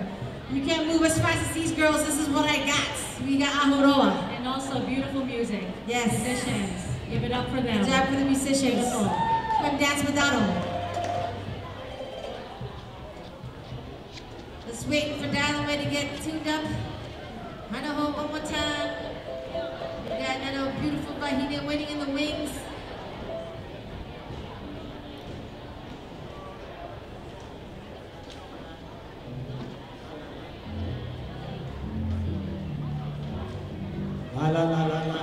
you can't move as fast as these girls. This is what I got. We got Ahuroa. And also beautiful music. Yes. Musicians. Give it up for them. Good job for the musicians. Beautiful. Couldn't dance without them. Let's wait for Dalloway to get tuned up. Manahere one more time. We got another beautiful Vahina waiting in the wings. La la la la la.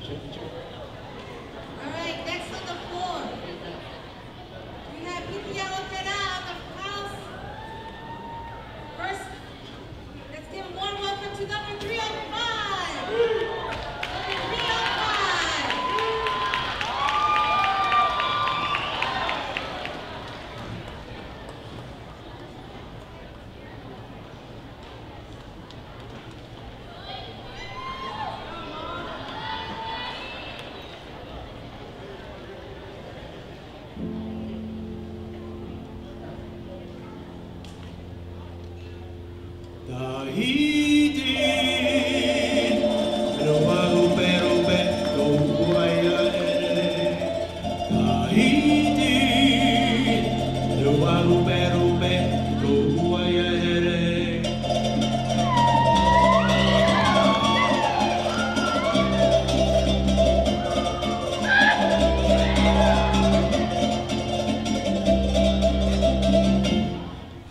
All right, next on the floor. We have Pipialo Pera on the house. First, let's give a warm welcome to number 305. Number 305. Tahiti, rupa rupe rupe tuaya Tahiti, rupa rupe rupe tuaya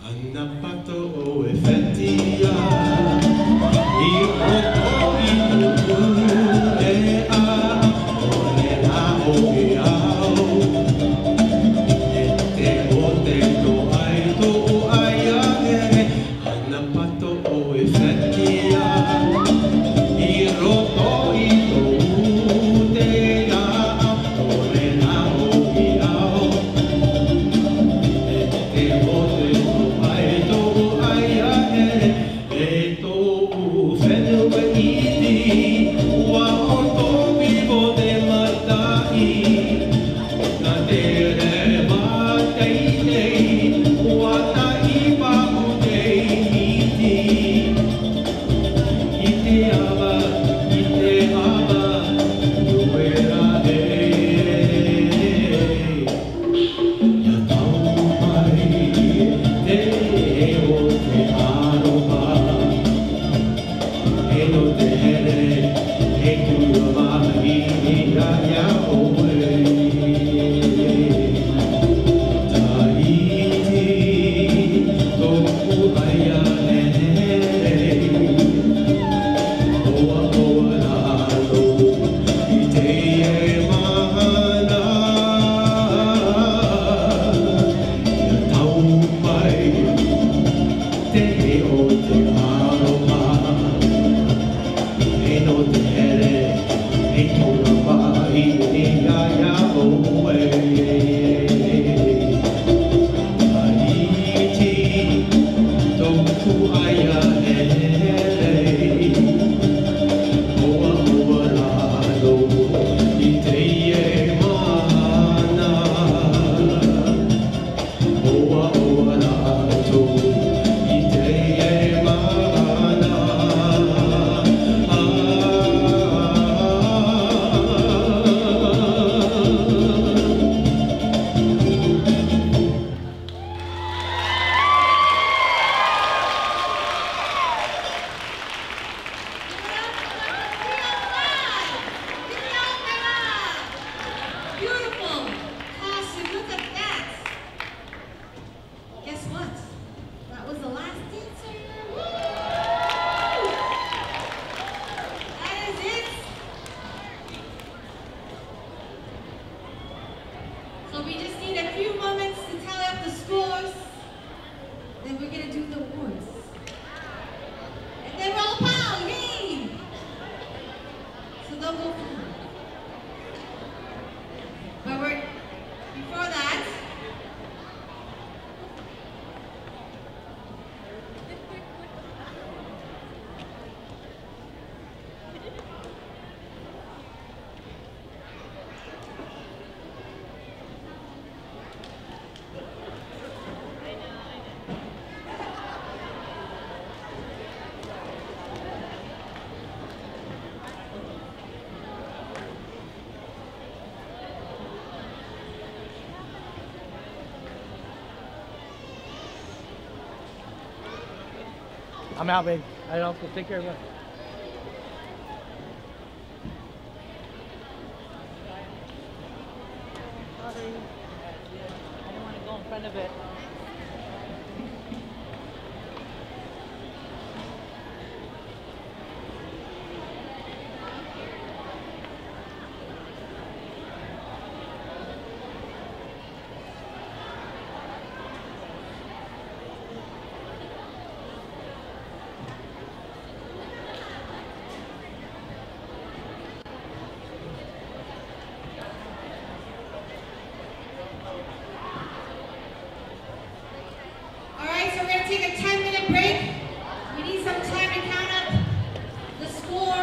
Anapato o efetia I'm out, babe. I don't know. Take care of it. Sorry. I don't want to go in front of it.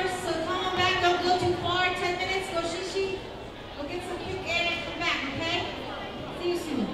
hours, so come on back. Don't go too far. 10 minutes. Go shishi. Go get some puke air and come back, okay? See you soon.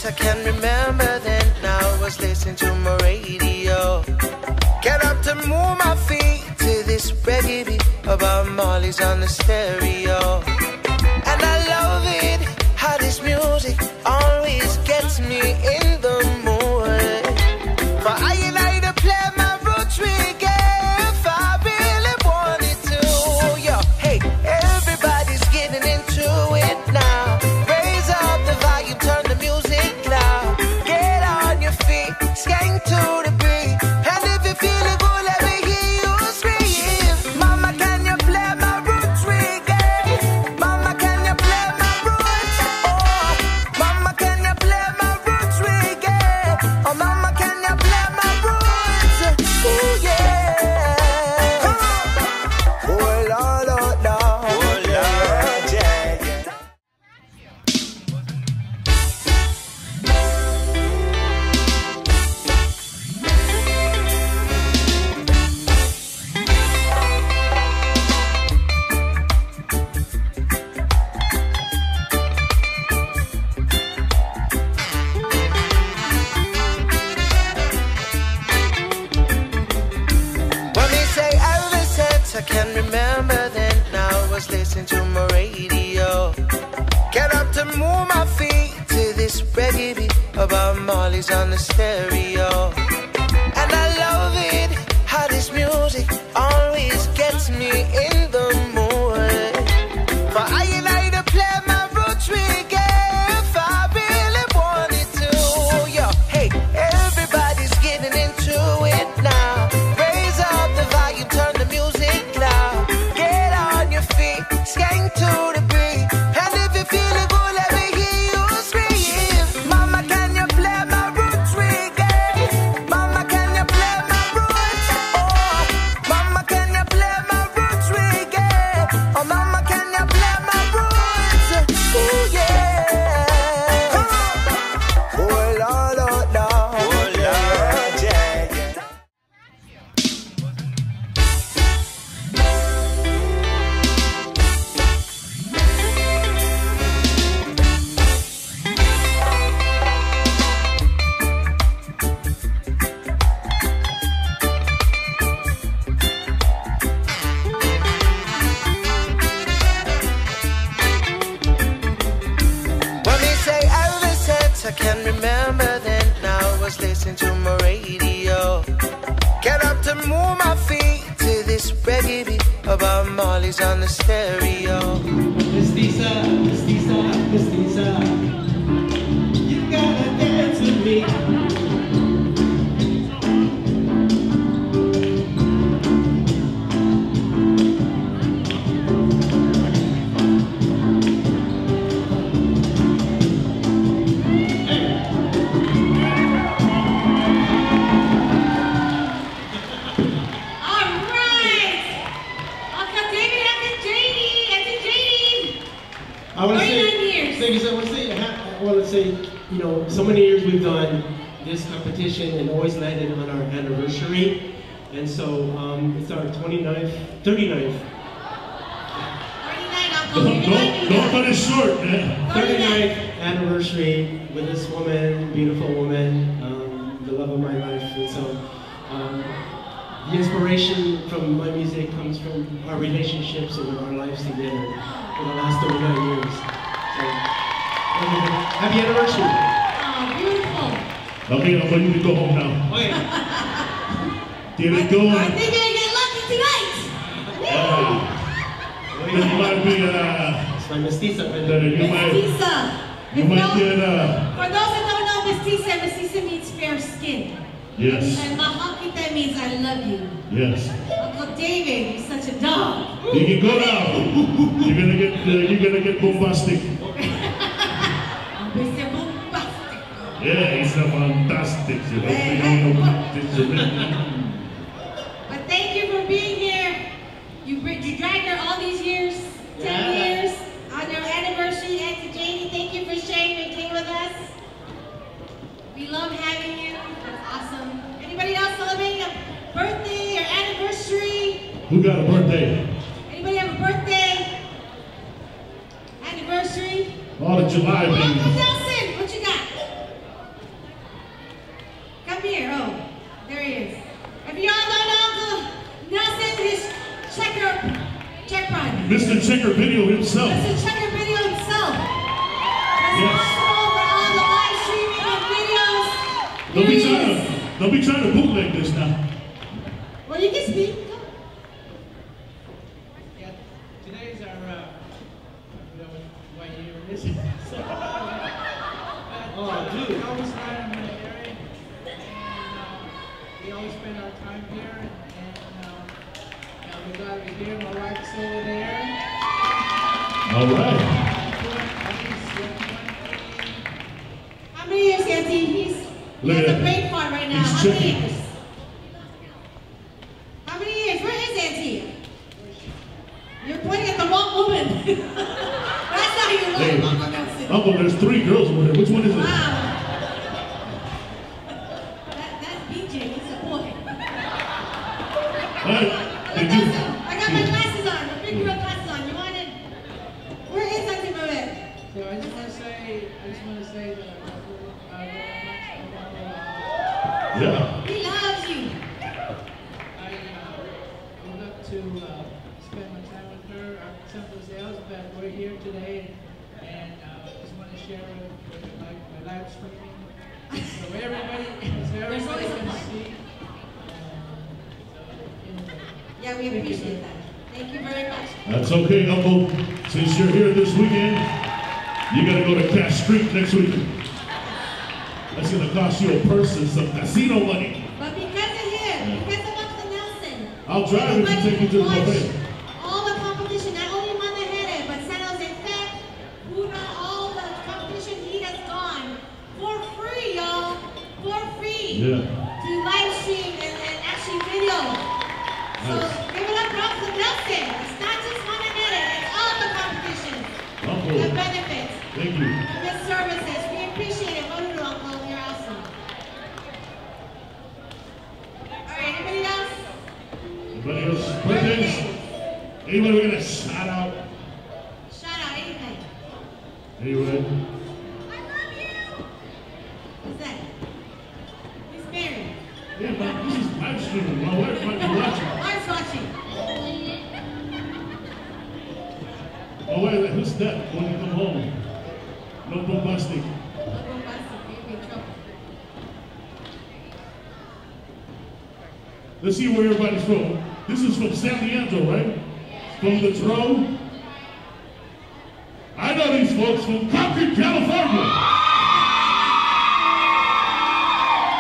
I can remember then. Now I was listening to my radio. Get up to move my feet to this reggae beat about Molly's on the stereo. And I love it how this music always gets me in the mood. For I and I to play my roots reggae if I really wanted to. Yo, hey, everybody's getting into it now. Raise up the volume, turn the music loud. Get on your feet, skank to the beat. And if you feel it good, let me hear you scream. Mama, can you play my roots reggae? Mama, can you play my roots? Oh, mama, can you play my roots reggae? Oh, mama, can you play my roots? Ooh, yeah. Oh, Lord, oh, Lord. Oh, Lord, yeah, yeah. When we say ever since I can remember then. Now I was listening to my radio. Get up to move my feet to this reggae beat about Molly's on the stereo. And I love it how this music always gets me in the mood. For I and I to play my roots reggae if I really wanted to. Yo, hey, everybody's getting into it now. Raise up the volume, turn the music loud. Get on your feet, skank to the beat. And if you feel it good, let me hear you scream. Mama, can you play my roots reggae? is on the stereo. Mestiza, mestiza, mestiza, you gotta dance with me. I want to say, you know, so many years we've done this competition and always landed on our anniversary. And so it's our 39th. Don't cut it short, man. 39th anniversary with this woman, beautiful woman, the love of my life. And so the inspiration from my music comes from our relationships and our lives together for the last 39 years. So, happy anniversary. Oh, beautiful. Okay, you can go home now. Okay. Get it going. I think you're gonna get lucky tonight. This might be it's my mestiza. Mestiza. You might get For those that don't know mestiza means fair skin. Yes. And mahal kita means I love you. Yes. Uncle David, you're such a dog. You can go now. You're gonna get bombastic. Yeah, he's a fantastic. But thank you for being here. You dragged her all these years, 10 years, on your anniversary. Auntie Janie, thank you for sharing your day with us. We love having you. That's awesome. Anybody else celebrating a birthday or anniversary? Who got a birthday? Anybody have a birthday? Anniversary? All the July babies. Uncle Nelson, what you got? Come here. Oh, there he is. If you all don't know Uncle Nelson, his check run. Mr. Checker Video himself. Mr. Checker Video himself. Yes. Responsible for all the live streaming of videos. Don't be trying to bootleg this now. Well, you can speak. Yeah, today's our, what year is it? Oh, dude. We always ride in Manahere, and we always spend our time here, and we're glad we're here. My wife's over there. All right. How many years, Auntie? He has a brain fart right now. How many years? How many years? Where is Auntie? You're pointing at the wrong woman. That's not your woman, Uncle Nelson. Uncle, there's 3 girls over here. Which one is it? Wow. That's BJ. He's a boy. Right. I got my glasses on. My big girl glasses on. You want it? Where is Auntie Marie? So I just want to say that Yeah. He loves you. I would love to spend my time with her. I'm simple as else, but we're here today, and just want to share my live streaming. So everybody can see. Yeah, we appreciate that. Thank you very much. That's okay, Uncle. Since you're here this weekend, you gotta go to Cash Street next week. That's gonna cost you a purse and some casino money. But because of him, because of Uncle Nelson, I'll drive if you take me to the buffet. all the competition, not only Manahere, but San Jose Tech, Puna, all the competition he has gone for free, y'all. For free. Yeah. To live stream and actually video. So give it up for Uncle Nelson. It's not just Manahere, it's all the competitions. Uncle. The benefits. Thank you. And the services. We appreciate it. What do you, Uncle? You're awesome. Alright, anybody else? Anybody else? Birthdays? Anybody we're gonna shout out? Shout out anything. Anyway. I love you! What's that? He's married. Yeah, but this is live streaming. My wife might be watching. Wife's watching. Oh wait, who's that when you come home? No bombastic. No bombastic. You'll be in trouble. Let's see where everybody's from. This is from San Leandro, right? from the throne. I know these folks from Concord, California.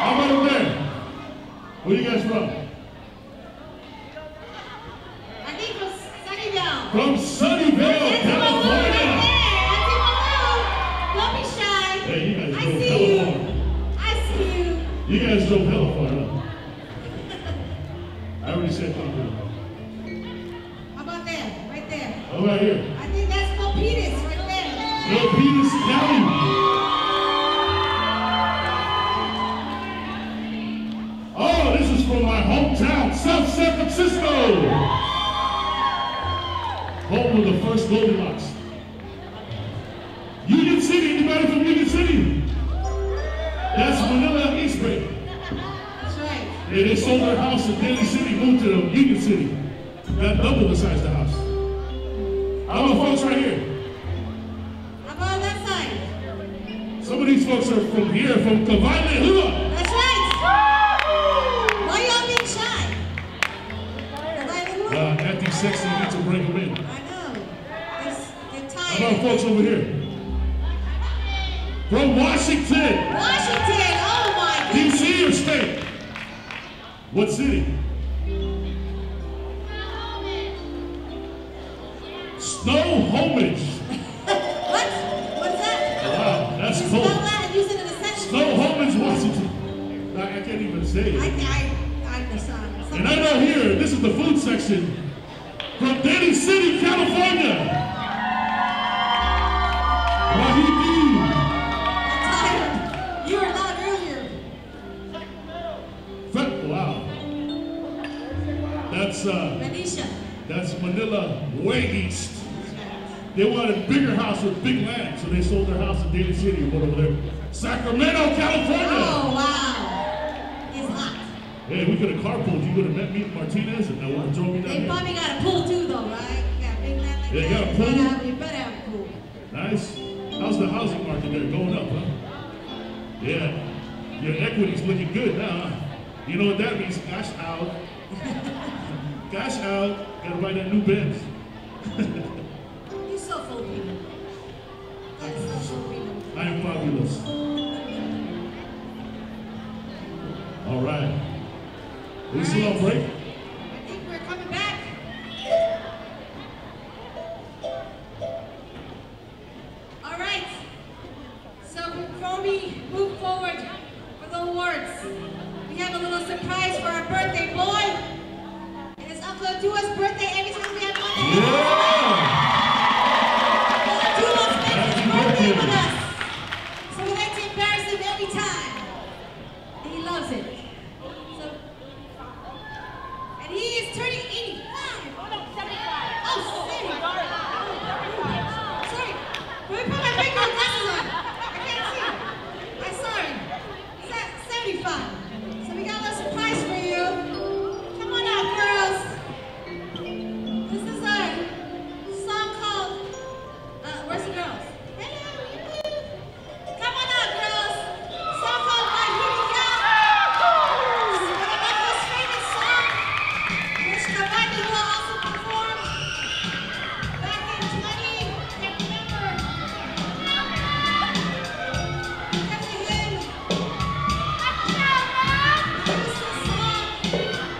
How about over there? Where you guys from? I think from Sunnyvale. From Sunnyvale, California. Don't be shy. Hey, you guys I drove see hella you. far. I see you. You guys drove hella far, huh? I already said Concord. How about there? Right there. Oh, right here. I think that's Milpitas right there. Milpitas County. Oh, this is from my hometown, South San Francisco. Home of the first Goldilocks. Union City, anybody from Union City? That's Manila East Bay. That's right. Yeah, they sold their house in Daly City, moved to Union City. Got double the size of the house. How about folks right here? How about that side? Some of these folks are from here, from Cavite Hua. That's right. Why y'all being shy? Anti-sexy needs to bring them in. I know. They're tired. How about folks over here? From Washington. Washington. Oh my goodness. DC or state? What city? Snohomish. What? What's that? Wow, that's You cool. spell that and use it in a sentence. Snohomish, Washington. I can't even say it. I'm sorry. And I know here, this is the food section. From Daly City, California. Rahidi. Tired. You were not earlier. Wow. That's Manila way east. They wanted a bigger house with big land, so they sold their house in Daly City and went over there. Sacramento, California. Oh, wow. It's hot. Hey, we could have carpooled. You could have met me at Martinez and I would have drove me down They here. probably got a pool too, though, right? You got a big land like They that. got a pool? You better have a pool. Nice. How's the housing market there? Going up, huh? Yeah. Your equity's looking good now, huh? You know what that means? Cash out. Cash out. Gotta buy that new Benz. You're so full of people. You're so full of people. I am fabulous. All right. We still on break? I think we're coming back. All right. So before we move forward for the awards, we have a little surprise for our birthday boy. It is Uncle Dua's birthday every time we have one. Uncle Dua spends his birthday with us. So we like to embarrass him every time. And he loves it. And he is turning 85. Oh, no, 75. Oh, 75. Sorry. Let me put my finger and glasses on. I can't see. I'm sorry. 75. So we got a little surprise for you. Come on out, girls. This is a song called, where's the girls? Hello. Come on out, girls. Song called My Hurika. One of my most famous songs, which Kavadi will also perform back in 20, can't remember. Because of him, this is a song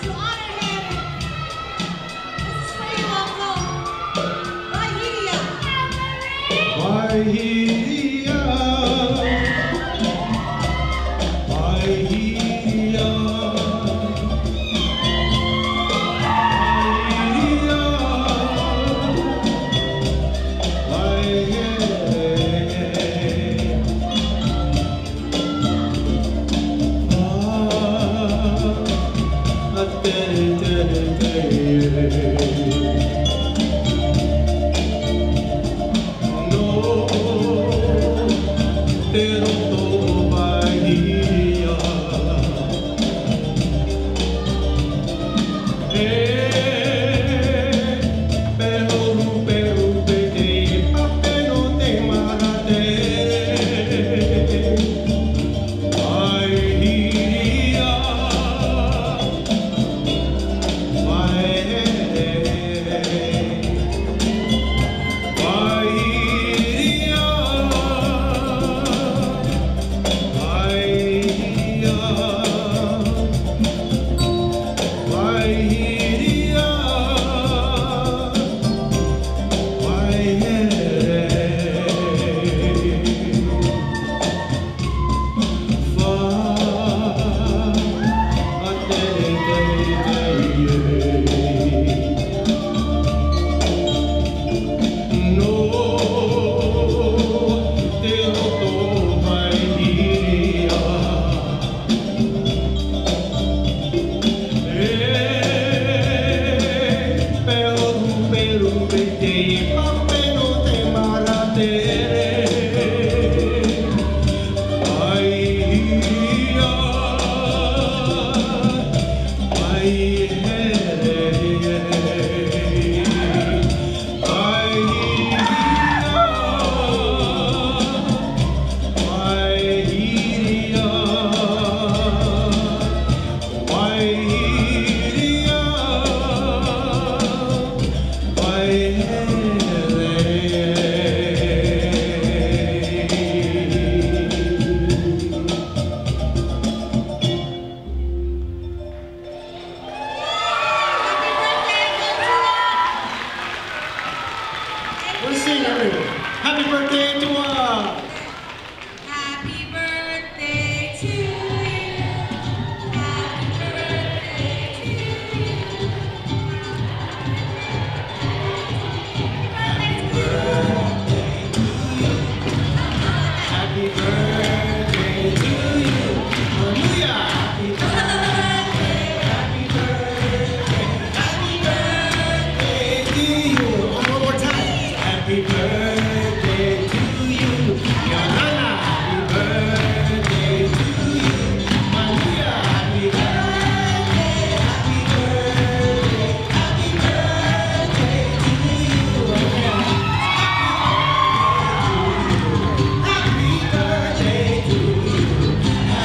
to honor him. This is for you, Uncle. Wahiria. Wahiria, Wahiria, no. Let's sing everyone. Happy birthday to Happy birthday to you. Happy birthday to you. Happy birthday to you. Hallelujah. Happy birthday. Happy birthday. Happy birthday to you. One more time. Happy birthday to you. Yana. Happy birthday to you. Hallelujah. Happy birthday.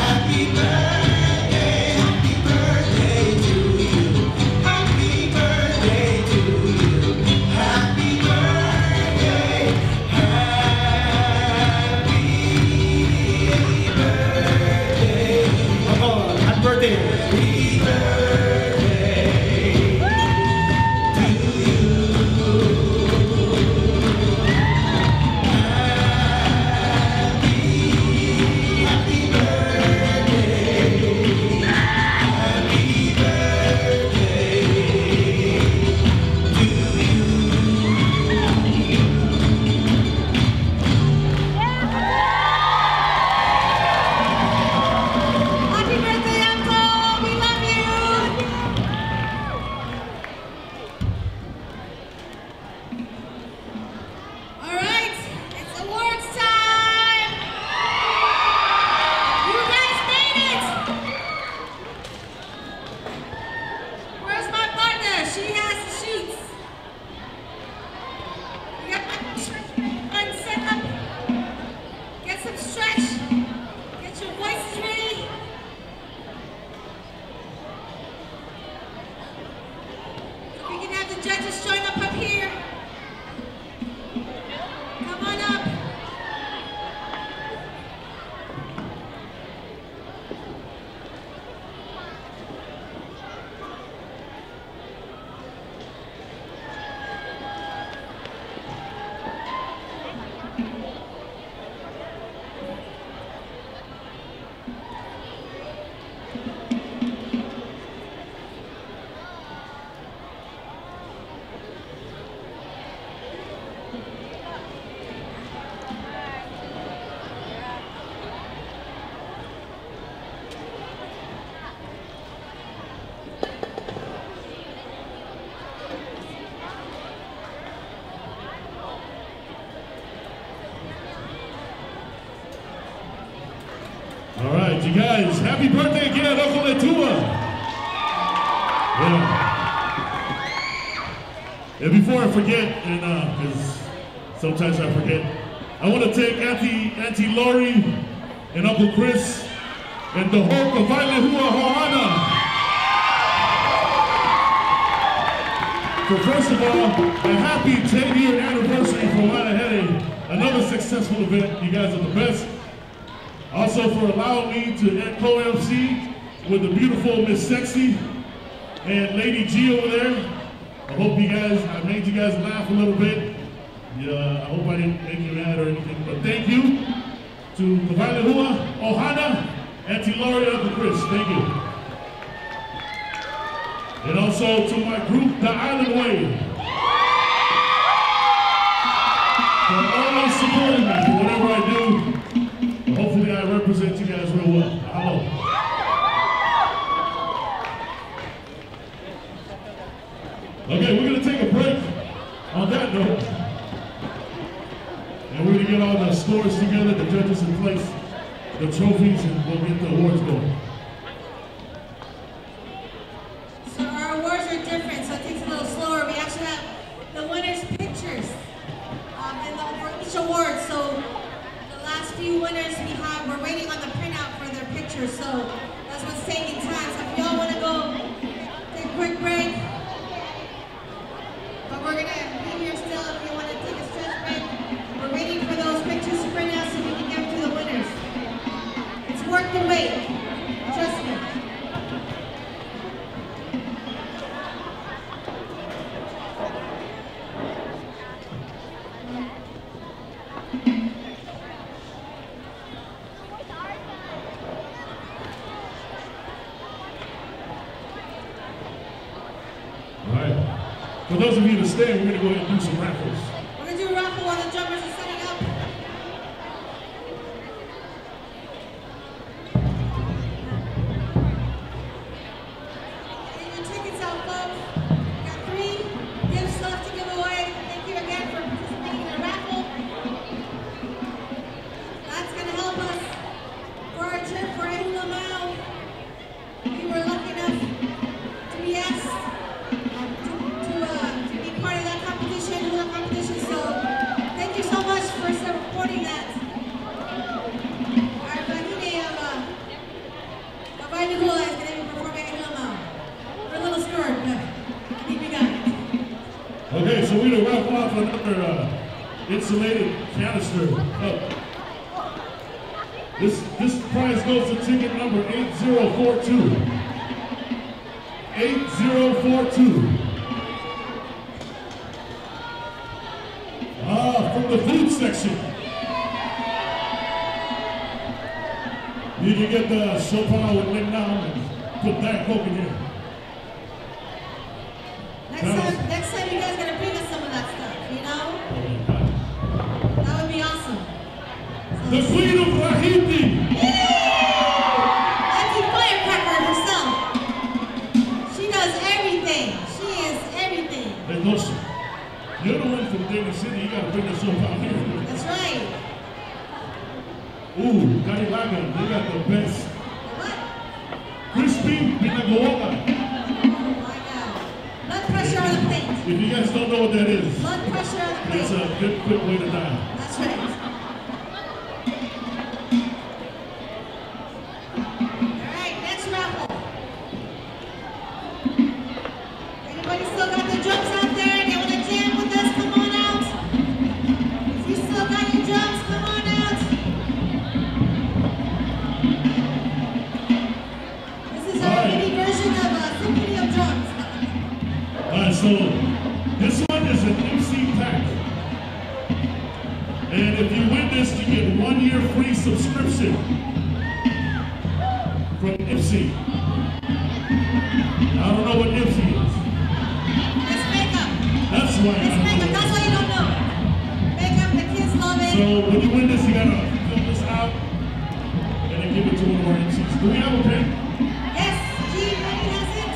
Happy birthday. Happy birthday to you. Happy birthday to you. Happy birthday. Happy birthday to you. Happy birthday to you. Happy birthday. Happy birthday. Come on, happy birthday. Happy birthday to you. Happy birthday. Happy birthday to Happy birthday, Uncle! We love you! All right, it's awards time! You guys made it! Where's my partner? She has the sheets. You got my set up. Get some stretch. Get your voices ready. If we can have the judges join up here. Come on up. All right, you guys, happy birthday again, Uncle Etua. Yeah. And before I forget, and because sometimes I forget, I want to thank Auntie Lori and Uncle Chris and the whole of Ohana. For first of all, a happy 10-year anniversary for Manahere, another successful event. You guys are the best. Also for allowing me to co-MC with the beautiful Miss Sexy and Lady G over there. I hope I made you guys laugh a little bit. Yeah, I hope I didn't make you mad or anything, but thank you to Kawailehua, Ohana, Auntie Lori, Uncle Chris, thank you. And also to my group, The Island Way, for always supporting me for whatever I do. Hopefully I represent you guys real well. Hello. Okay, we're gonna take a break on that note. And we're gonna get all the scores together, the judges in place, the trophies, and we'll get the awards going. So our awards are different, so it takes a little slower. We actually have the winners' pictures for each award. So the last few winners we're waiting on the printout for their pictures. So that's what's taking time. So if y'all want to go take a quick break, but we're gonna be here still if you want to take a stretch break. We're waiting for those pictures to print out so we can give them to the winners. It's worth the wait. Trust me. For those of you that stay, we're going to go ahead and do some raffles. We're going to do a raffle while the drummers are setting up. Get your tickets out, folks. We got 3 gifts left to give away. Thank you again for participating in the raffle. That's going to help us for our trip for Ahuroa. We were lucky enough to be asked to be part of that competition, so thank you so much for supporting that. Our Bahine of Ahuroa is going to be performing at Ahuroa. We're a little scared, but I think we got it. Okay, so we're going to wrap off another insulated canister cup. This prize goes to ticket number 8042. 8042. From the food section. You can get the choppy with Ling Nam and put that Coke in here. Next time you guys gotta bring us some of that stuff, you know? That would be awesome. The Queen of Tahiti! Auntie Firecracker herself. She does everything. She is everything. Hey, listen. You're the one from David City, you gotta bring the soap out here. That's right. Ooh, Karilaga, they got the best. What? Crispy Pinagoa. Oh my God. Blood pressure on the plate. If you guys don't know what that is, Blood pressure on the plate. that's a good, quick way to die. That's right. Alright, next raffle. Anybody still got their drums out there? They want to jam with us? Come on out. If you still got your drums, come on out. This is our mini version of a symphony of drums. Alright, so this one is an MC pack. And if you win this, you get 1 year free subscription from MC. I don't know what MC is. It's makeup. That's why. It's makeup. That's why you don't know. Makeup, the kids love it. So when you win this, you gotta fill this out and then give it to one of our MCs. Do we have a pen? Yes, G, Eddie has it.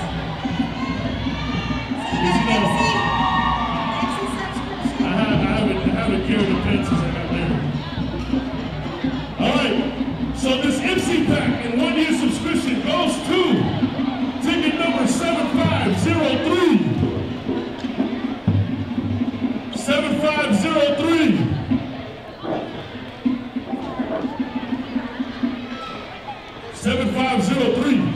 So you Yes, got no. MC subscription. I haven't carried a pen since I got married. Alright, so this MC pack and 1 year subscription goes to ticket number 7503. 7503. 7503.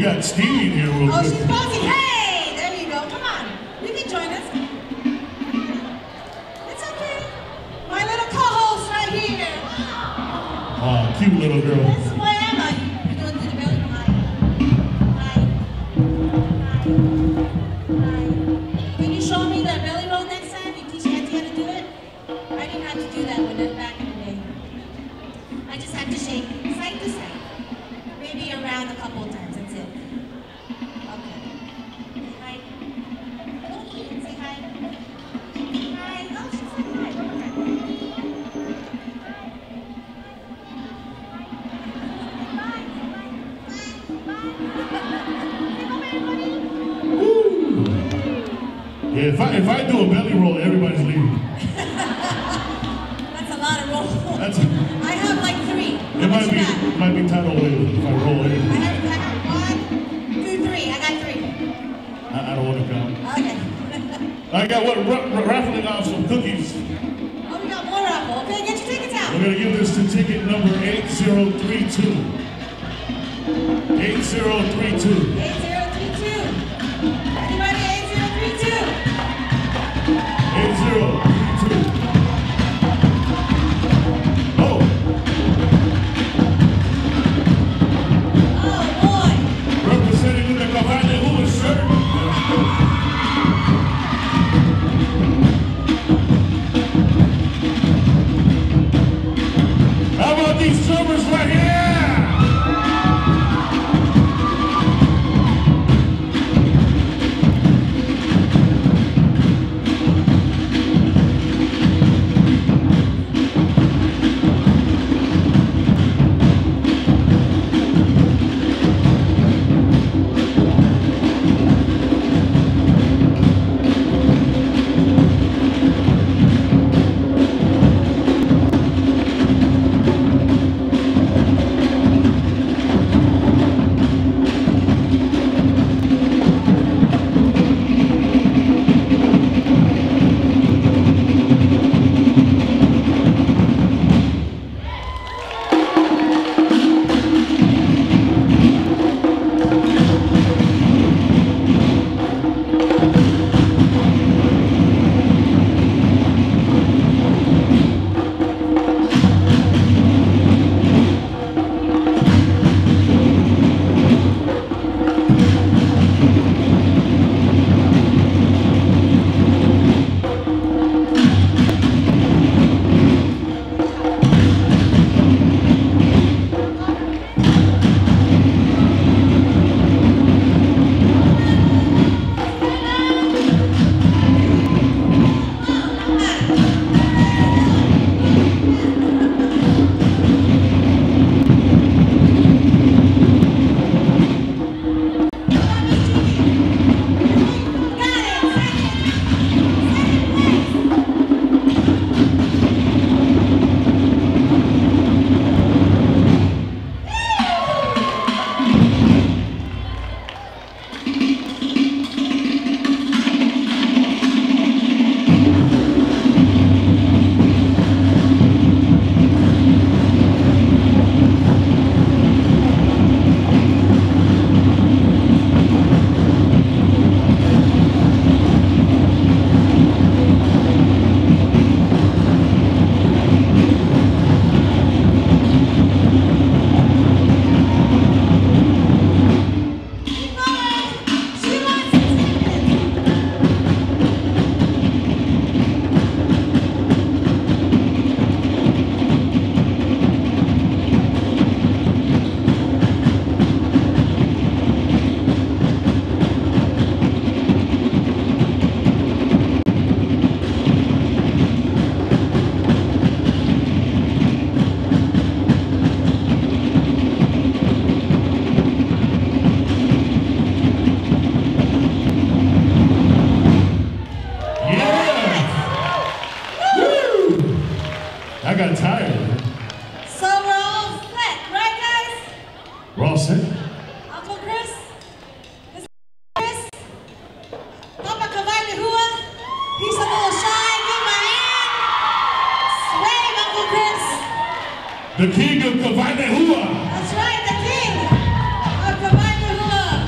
got Stevie in here real Oh, quick. she's posing. Hey, there you go. Come on. You can join us. It's okay. My little co-host right here. Oh, cute little girl. This is why Emma. You're going to do the belly roll. Hi. Hi. Can you show me the belly roll next time? You teach Auntie how to do it? I didn't have to do that when I was back in the day. I just had to shake side to side. Maybe around a couple of times. That's it. Okay. Say hi. Don't eat. Say hi. Hi. Oh, she said hi. One more time. Yeah, if I do a belly roll, everybody's leaving. That's a lot of rolls. That's I have like 3. It might be tidal wave if I roll it. I have 1, 2, 3. I got 3. I don't want to count. Okay. I got raffling off some cookies. Oh, we got more raffle. Okay, get your tickets out. We're gonna give this to ticket number 8032. 8032. 8032. Anybody 8032? 8032. Oh. Oh boy. Representing with the Cavani Hula shirt. How about these drummers right here? The king of Kavainehua. That's right, the king of Kavainehua.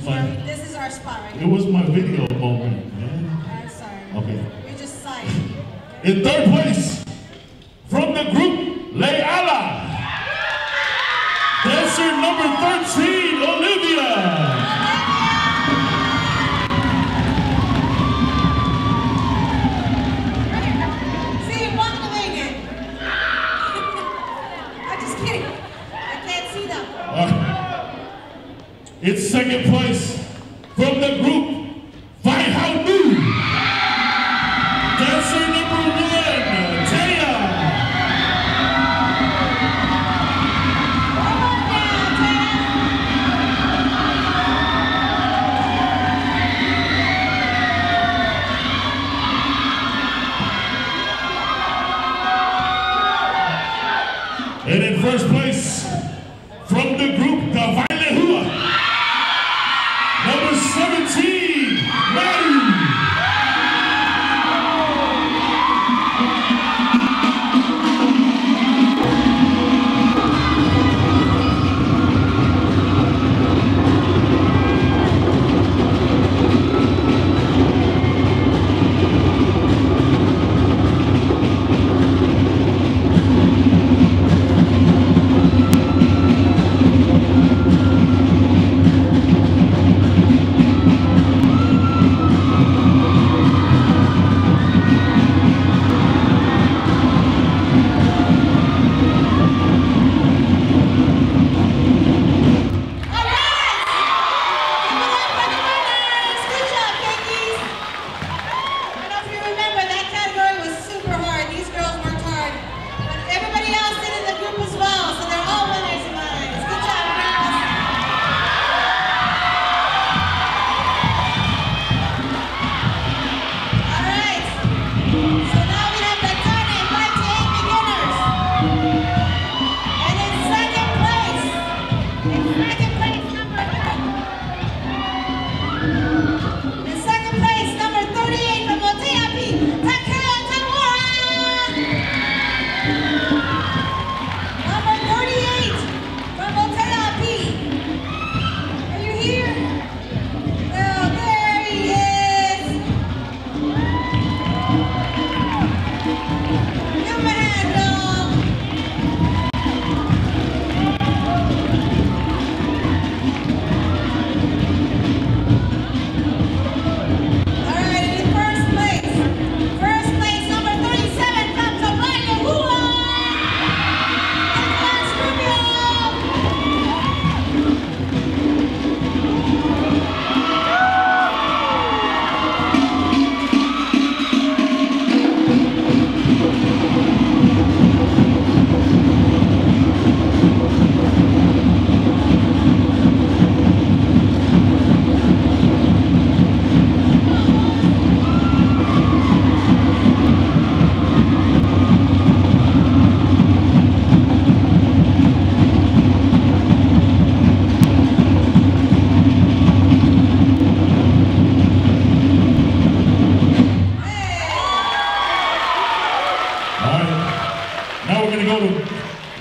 This is our spot right It here. was my video moment, man. I'm sorry. Okay. You're just silent. In third place, from the group Le Ala, dancer number 13, Olivia. See, walk away again. I'm just kidding. I can't see them. In second place, from the group Vai Hao Nu, dancer number 1, Taya. And in first place, from the group Kavailehua, number 17, Maddie.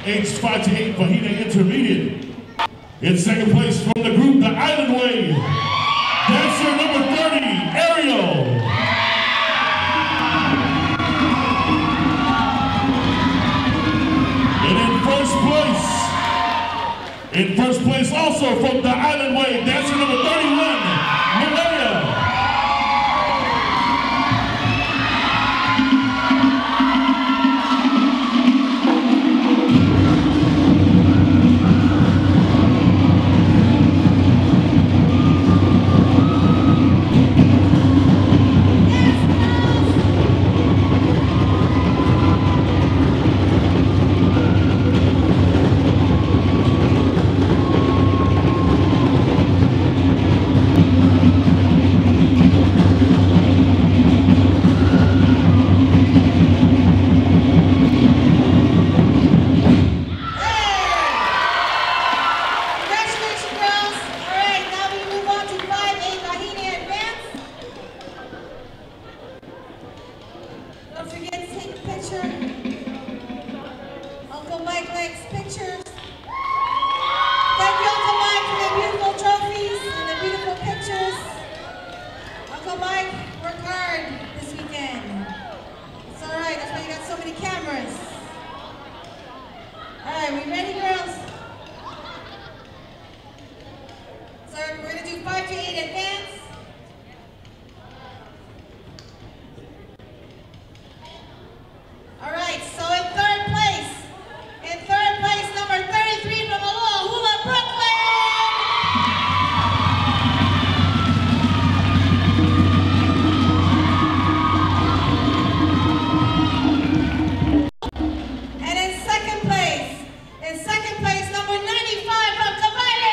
Aged 5 to 8, Vahina Intermediate. In second place from the group, The Island Way, dancer number 30, Ariel. And in first place also from The Island Way, dancer number 31, Malaya. So we're going to do 5 to 8 advance. All right, so in third place, number 33 from Ahuroa, Brooklyn. And in second place, number 95 from Kabale,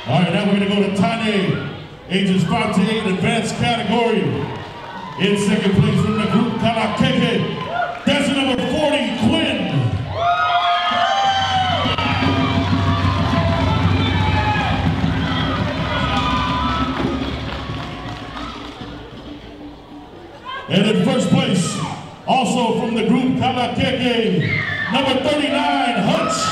All right, now we're going to go to Tane, ages 5 to 8, advanced category. In second place from the group, Kalakeke, dancer number 40, Quinn. And in first place, also from the group, Kalakeke, number 39, Hutch.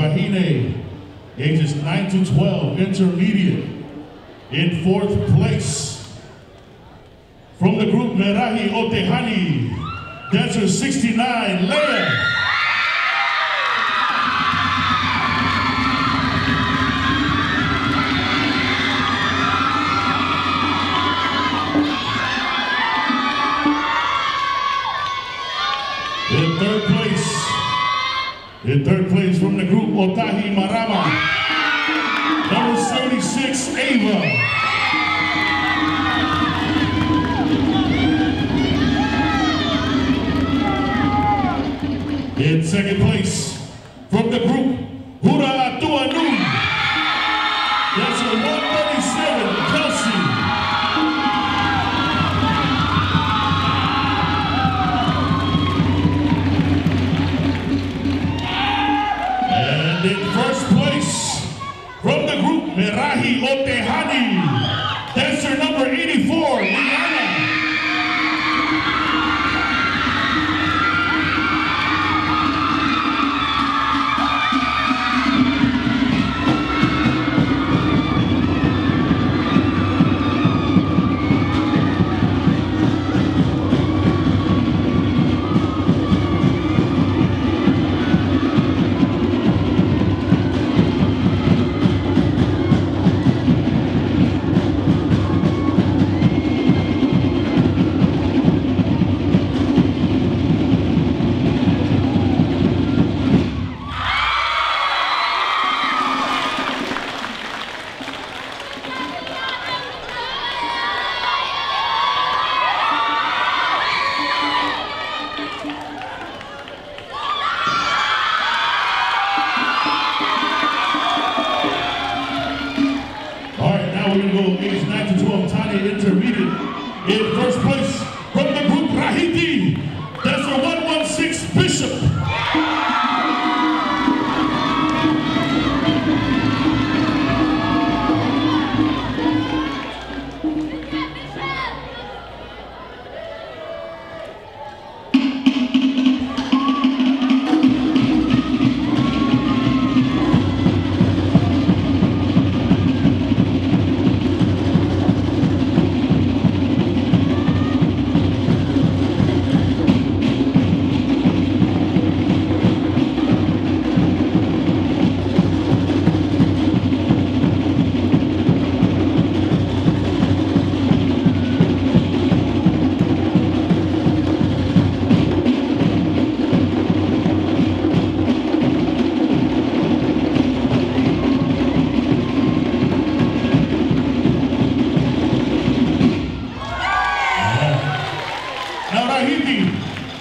Wahine, ages 9 to 12, intermediate. In 4th place, from the group Merahi Otehani, dancer 69, Leia. In third place from the group Otahi Marama, number 76, Ava. In second place from the group Hura Atuanu, dancer 137, Kelsey. In first place, from the group Merahi Otehani, dancer number 84, Liana. Intermediate. In first place from the group Tahiti, that's the 116 Bishop.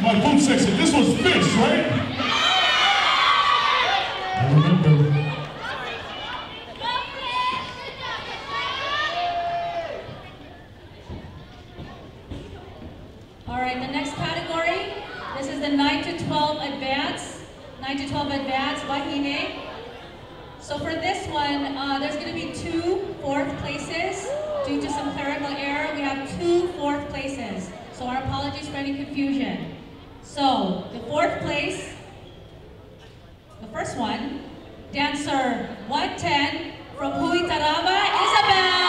My food section, this was fish, right? I remember. All right, the next category, this is the 9 to 12 advance. 9 to 12 advance, Wahine. So for this one, there's going to be 2 4th places. Due to some clerical error, we have 2 4th places. So our apologies for any confusion. So the 4th place, the first one, dancer 110 from Huitaraba, Isabel.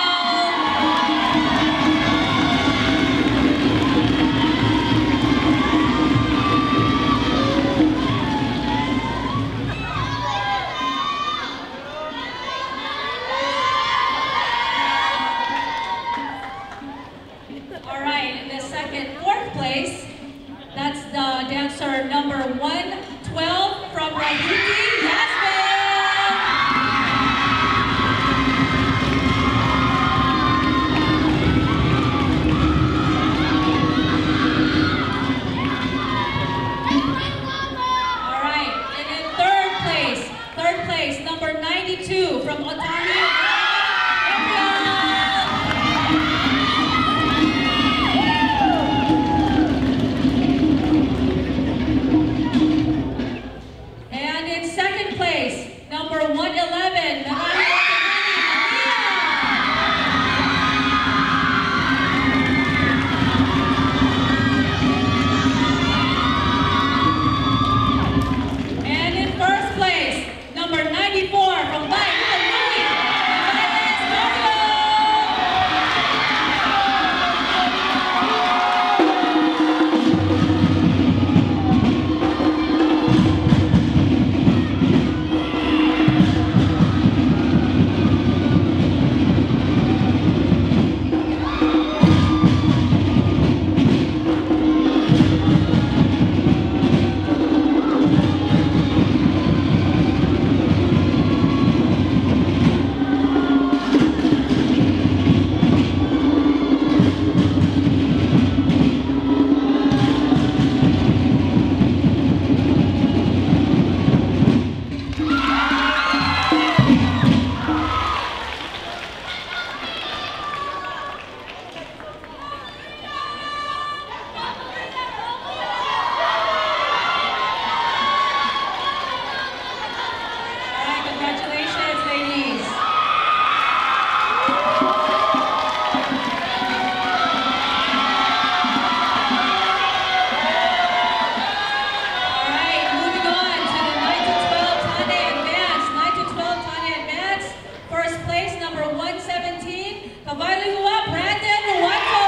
All right, in the second, 4th place, that's the dancer number 112 from Tahiti, Yasmin. Ahuroa, Brandon Waco.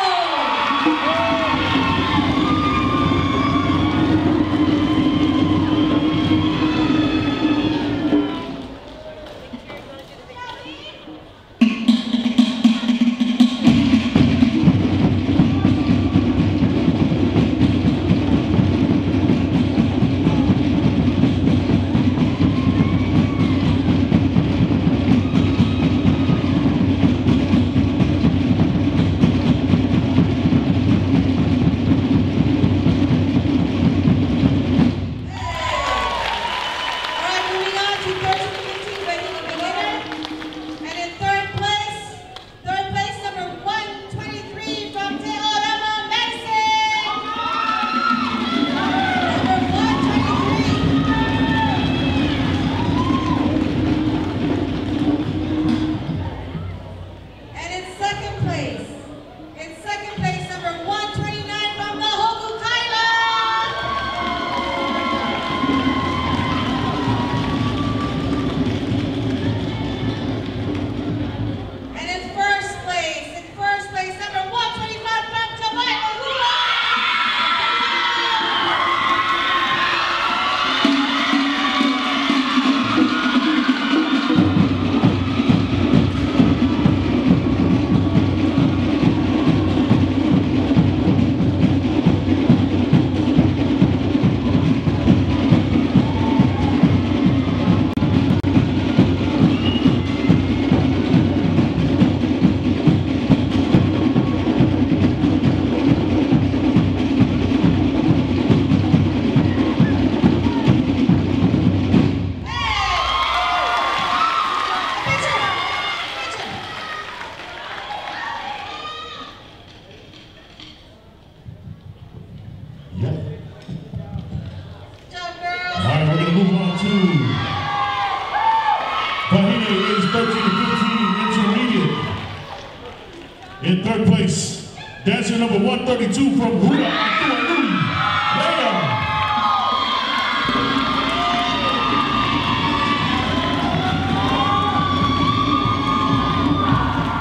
In third place, dancer number 132 from Ahuroa.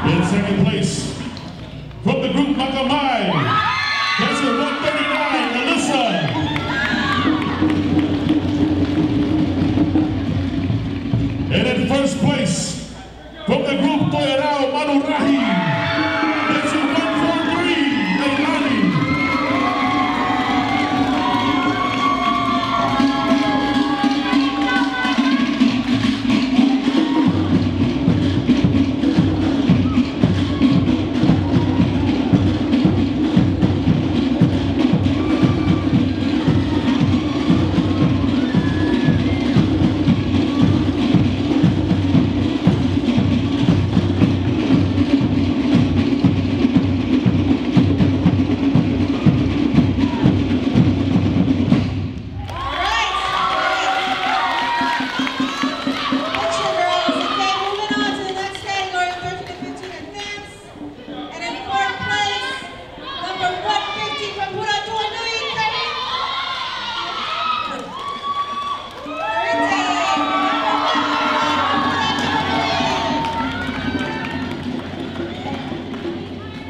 In second place, from the group Makamai, dancer 139, Alyssa. And in first place, from the group Toyarao Manahere,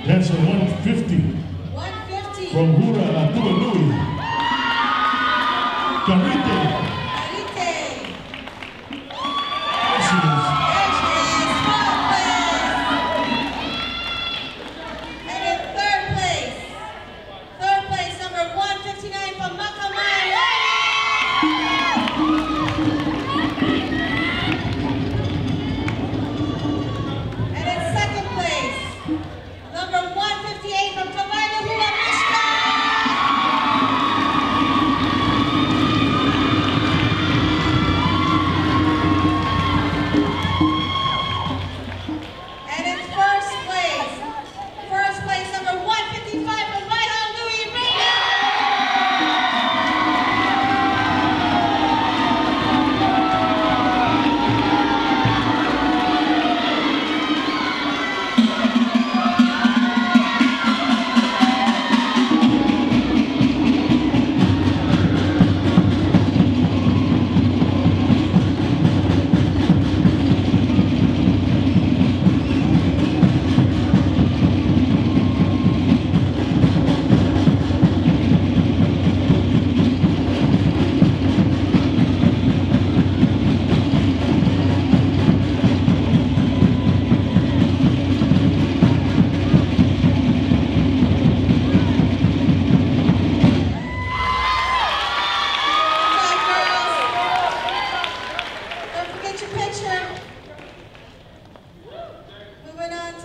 That's a 150. 150. From Ahuroa Tahiti. Karite. There she is. And in third place, number 159 from Makamai. And in second place, number 158 from Ahuroa, Michigan.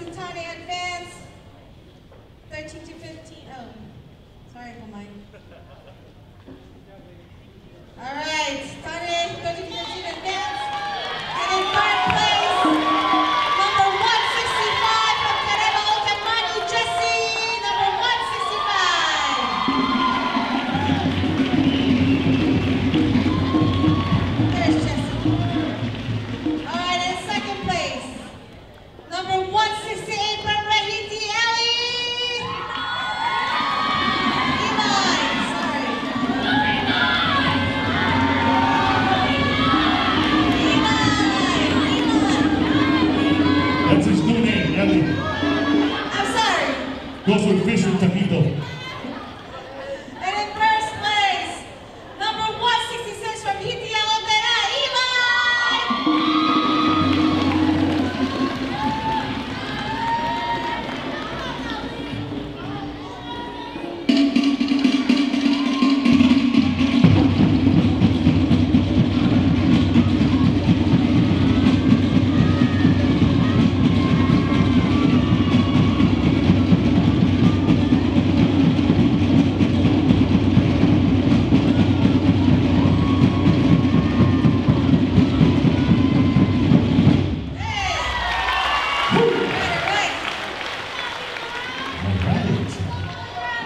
to Tane advance. 13 to 15. Oh, sorry for mine. All right, Tane, 13 to 15 advance. And in third place, number 165 from Careba Otamani, Jesse, number 165. There's Jesse. All right, in second place, number 168 from Tahiti, Ellie. Imai, sorry. That's his new name, Ellie. I'm sorry. Goes with fish and taquito. And in first place, number 166 from Hiti Alotera, Imai.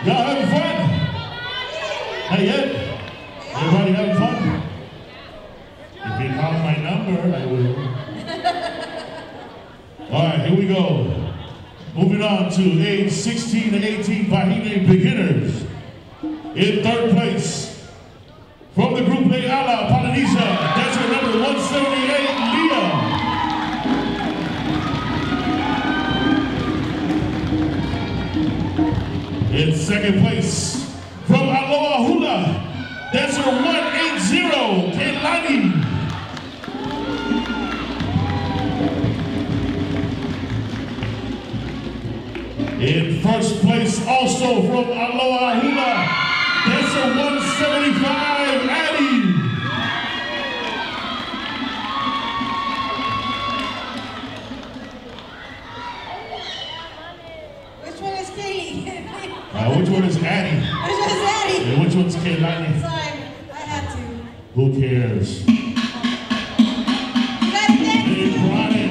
Y'all having fun? Not yet? Everybody having fun? If you call my number, I will. All right, here we go. Moving on to age 16 to 18 Bahine beginners. In third place, from the group Leala, Polynesia, dancer number 178, Leah. In second place, from Aloha Hula, dancer 180, Keilani. In first place, also from Aloha Hula, dancer 175, Addie. Which one is Katie? Which one is Addie? Which one is Addie? And which one's Keilani? Sorry, I had to. Who cares? They brought it.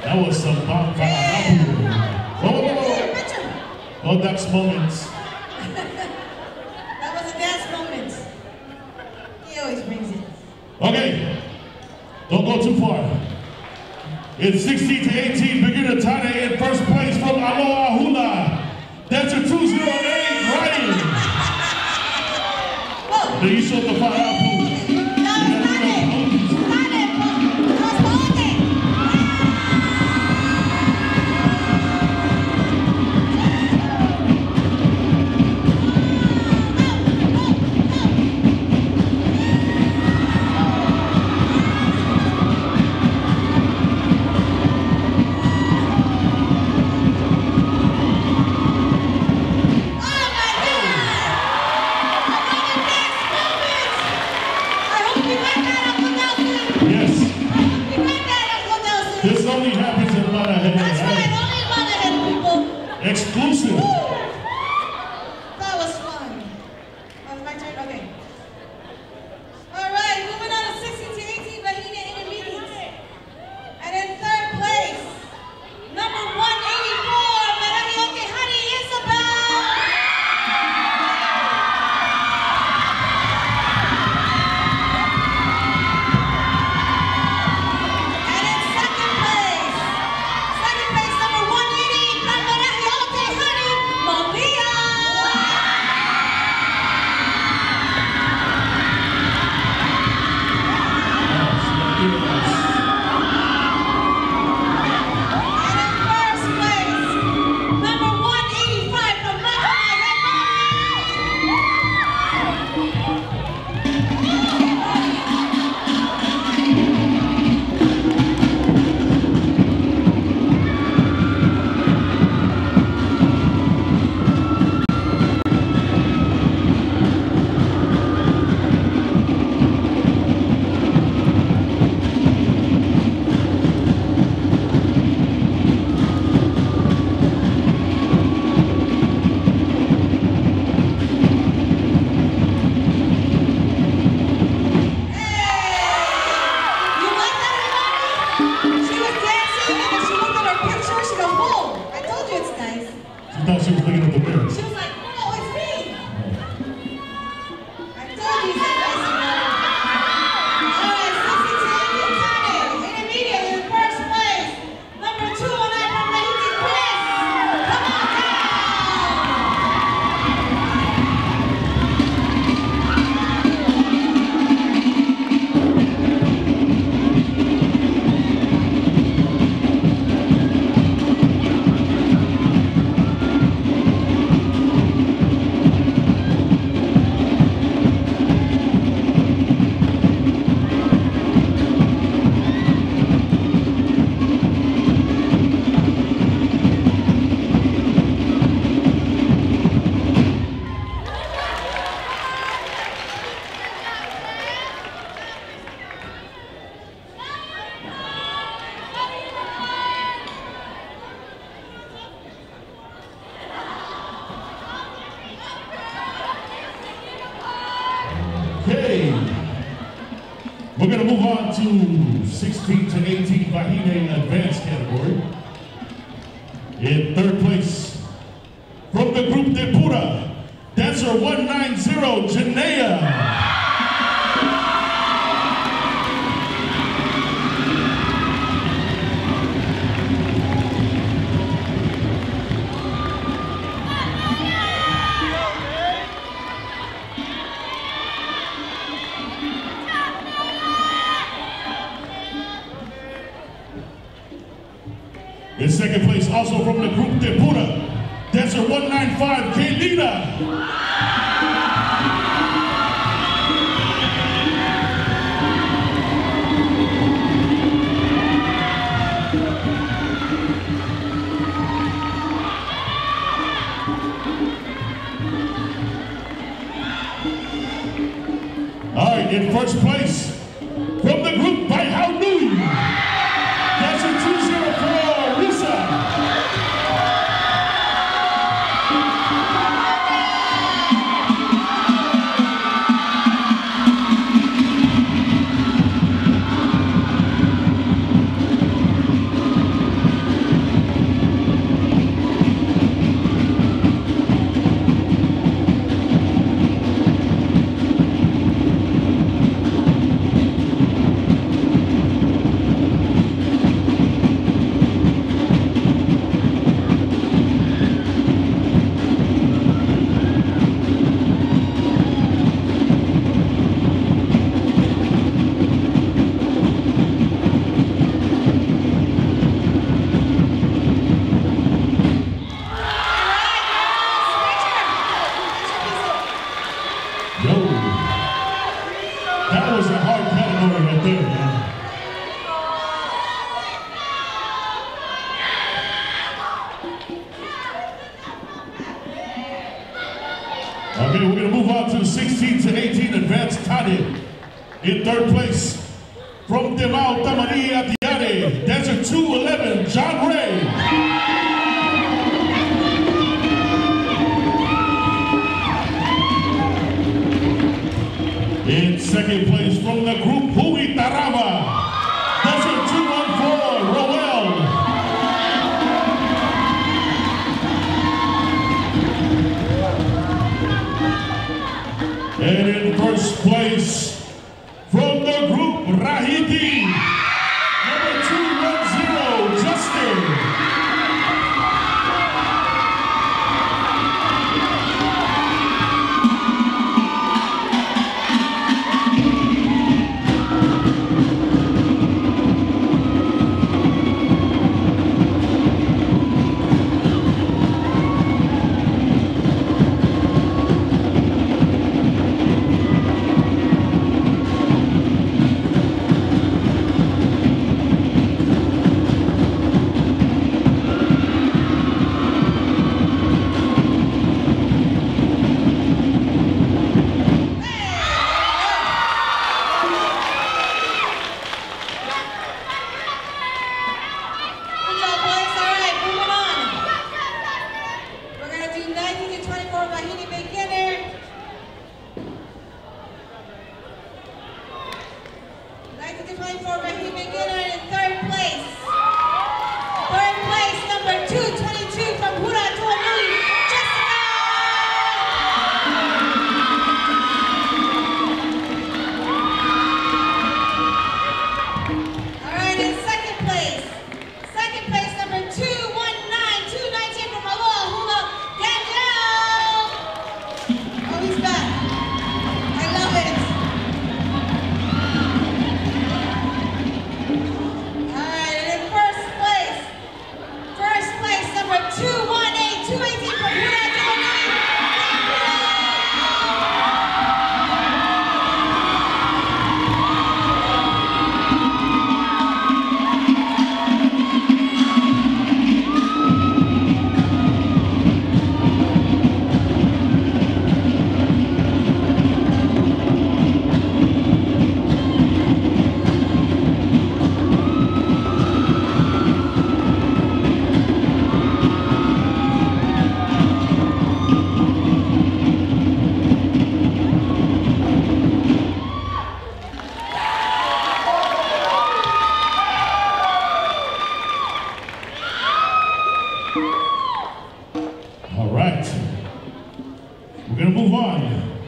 That was some bomb from Oh, that's moments. That was a dance moment. He always brings it. Okay, don't go too far. It's 16 to 18, beginner Tane in first place from Aloha Hula. Dancer 208, Ryan. Then you showed the fire out. This only happens in Manahere. That's right, only Manahere people. Exclusive. Woo! That was fun. Oh, it's my turn? Okay. All right, moving on to 16 to 18, Bahine Intermediates. And in third place, number 184, Manahere Tahiti, Isabel. And in second place, number 180, from Manahere Tahiti, thought she was looking at the mirror. She was like, oh, it's me. I told you that was all right, Sissy Tandy intermediate in first place. Number 2 on that from Tahiti, Chris. Come on down. Okay, we're going to move on to 16 to 18 Vahine advanced category. In third place, from the group De Pura, dancer 190, Janaea. In second place, also from the group De Pura, dancer 195, Kaylina. All right, in first place, from the group by How Nui, dancer 204, Risa. That was a hard category right there, man. Okay, we're going to move on to 16 to 18 advanced Tade. In third place, from Demau Tamari Atiare, dancer 211, John Ray. In second place, from the group Hui Tarava, dancer 214, Roel. And in first place, from the group Rahiti, number 210, Justin. number 218, 218 from Pura.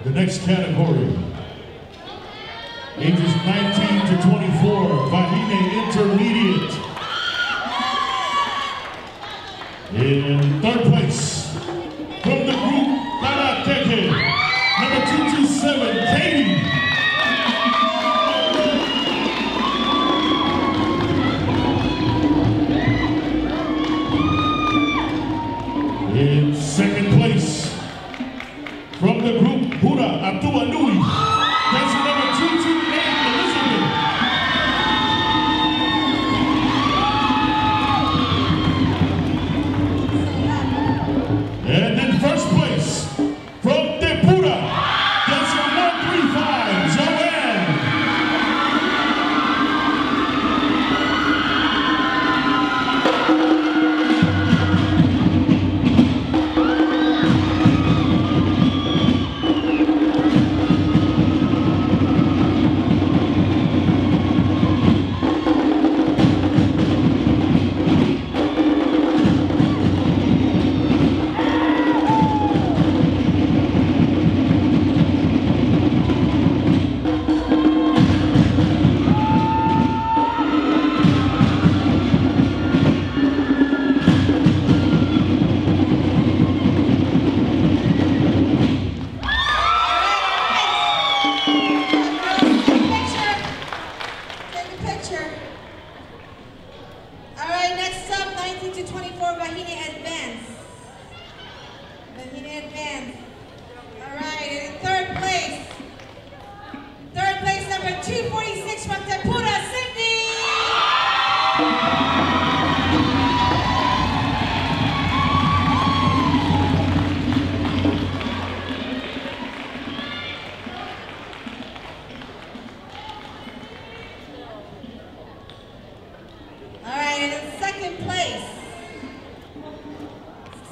The next category, ages 19 to 24, Vahine Intermediate. In third place, from the group Karateke, number 227, Katie. In second place, from the group Pura Atua Nui, dancer number 228, Elizabeth. And in first place, from the Pura, dancer 135, Joanne.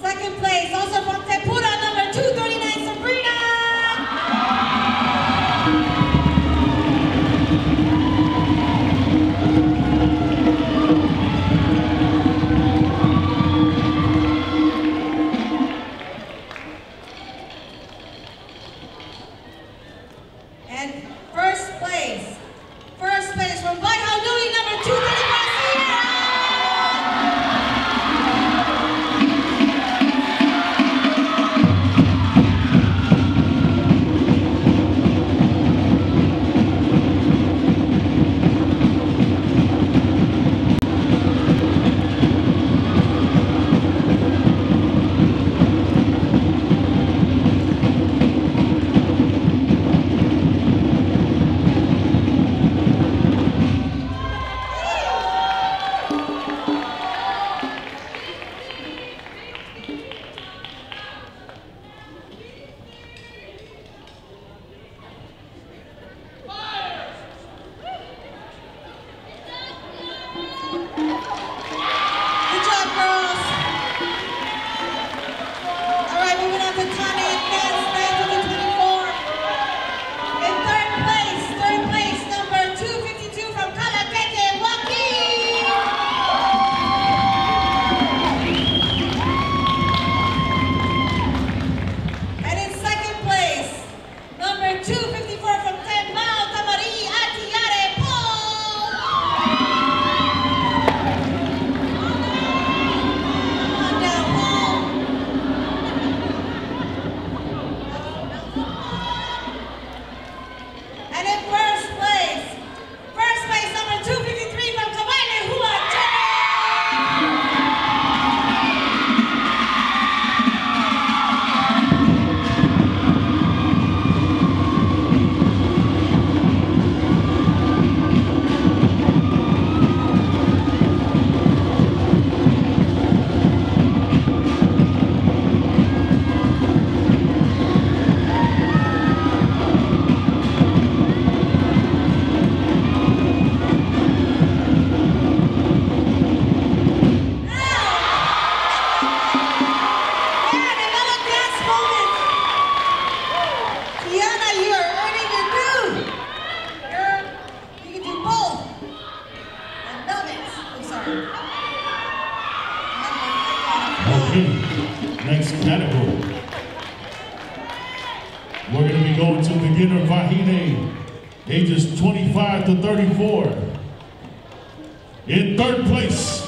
Second place, also from Tepura, number 239, Sabrina. Next category. We're going to be going to beginner Vahine, ages 25 to 34. In third place,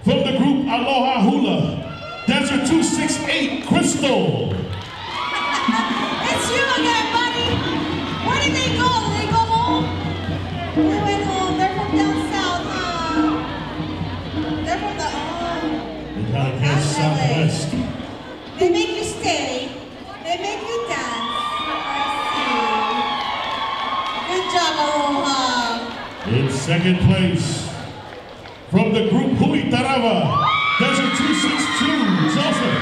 from the group Aloha Hula, Dancer 268, Crystal. It's you again, buddy. Where did they go? Did they go home? They went home. They're from down south, They're from the, They gotta get southwest. They make you stay. They make you dance. Good job, Ahuroa. In second place, from the group Hui Tarava, Desert 262, Joseph.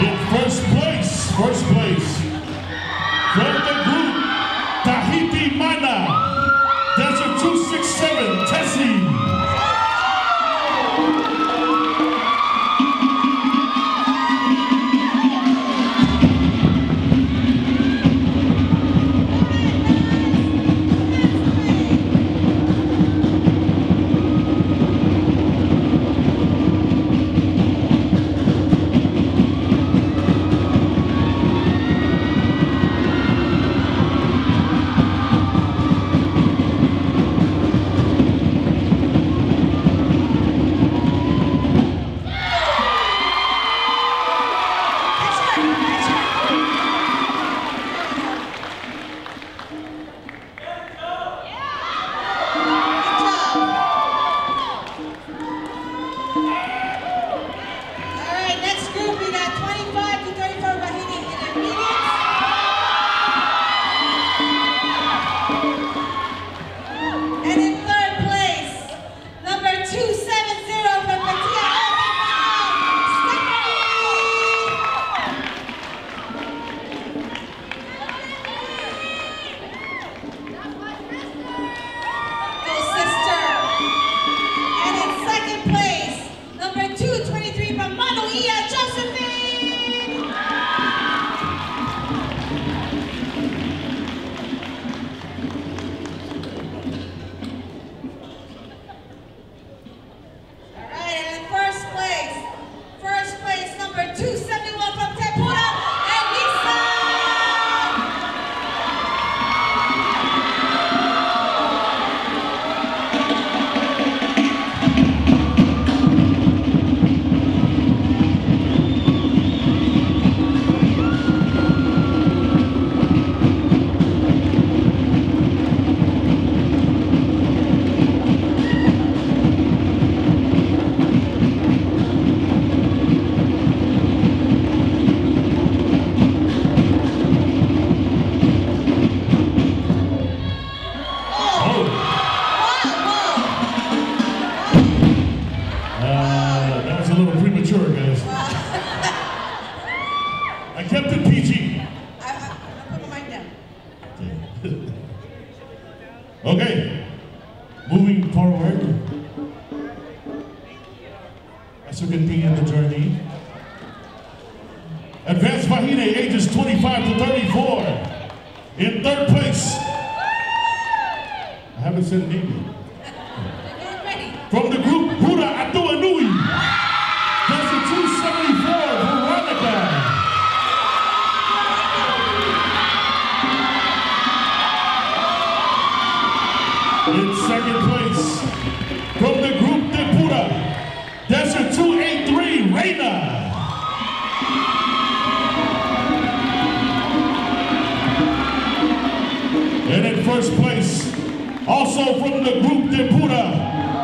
In first place, from the group Tahiti Mana, Desert 267, Tessie. Okay, moving forward as we continue the journey. Advanced Vahine, ages 25 to 34. In third place, I haven't said a name yet. From the group Huda Atua Nui, that's the 274, Veronica. In second place, from the group Depura, that's a 283, Reina. And in first place, also from the group Depura,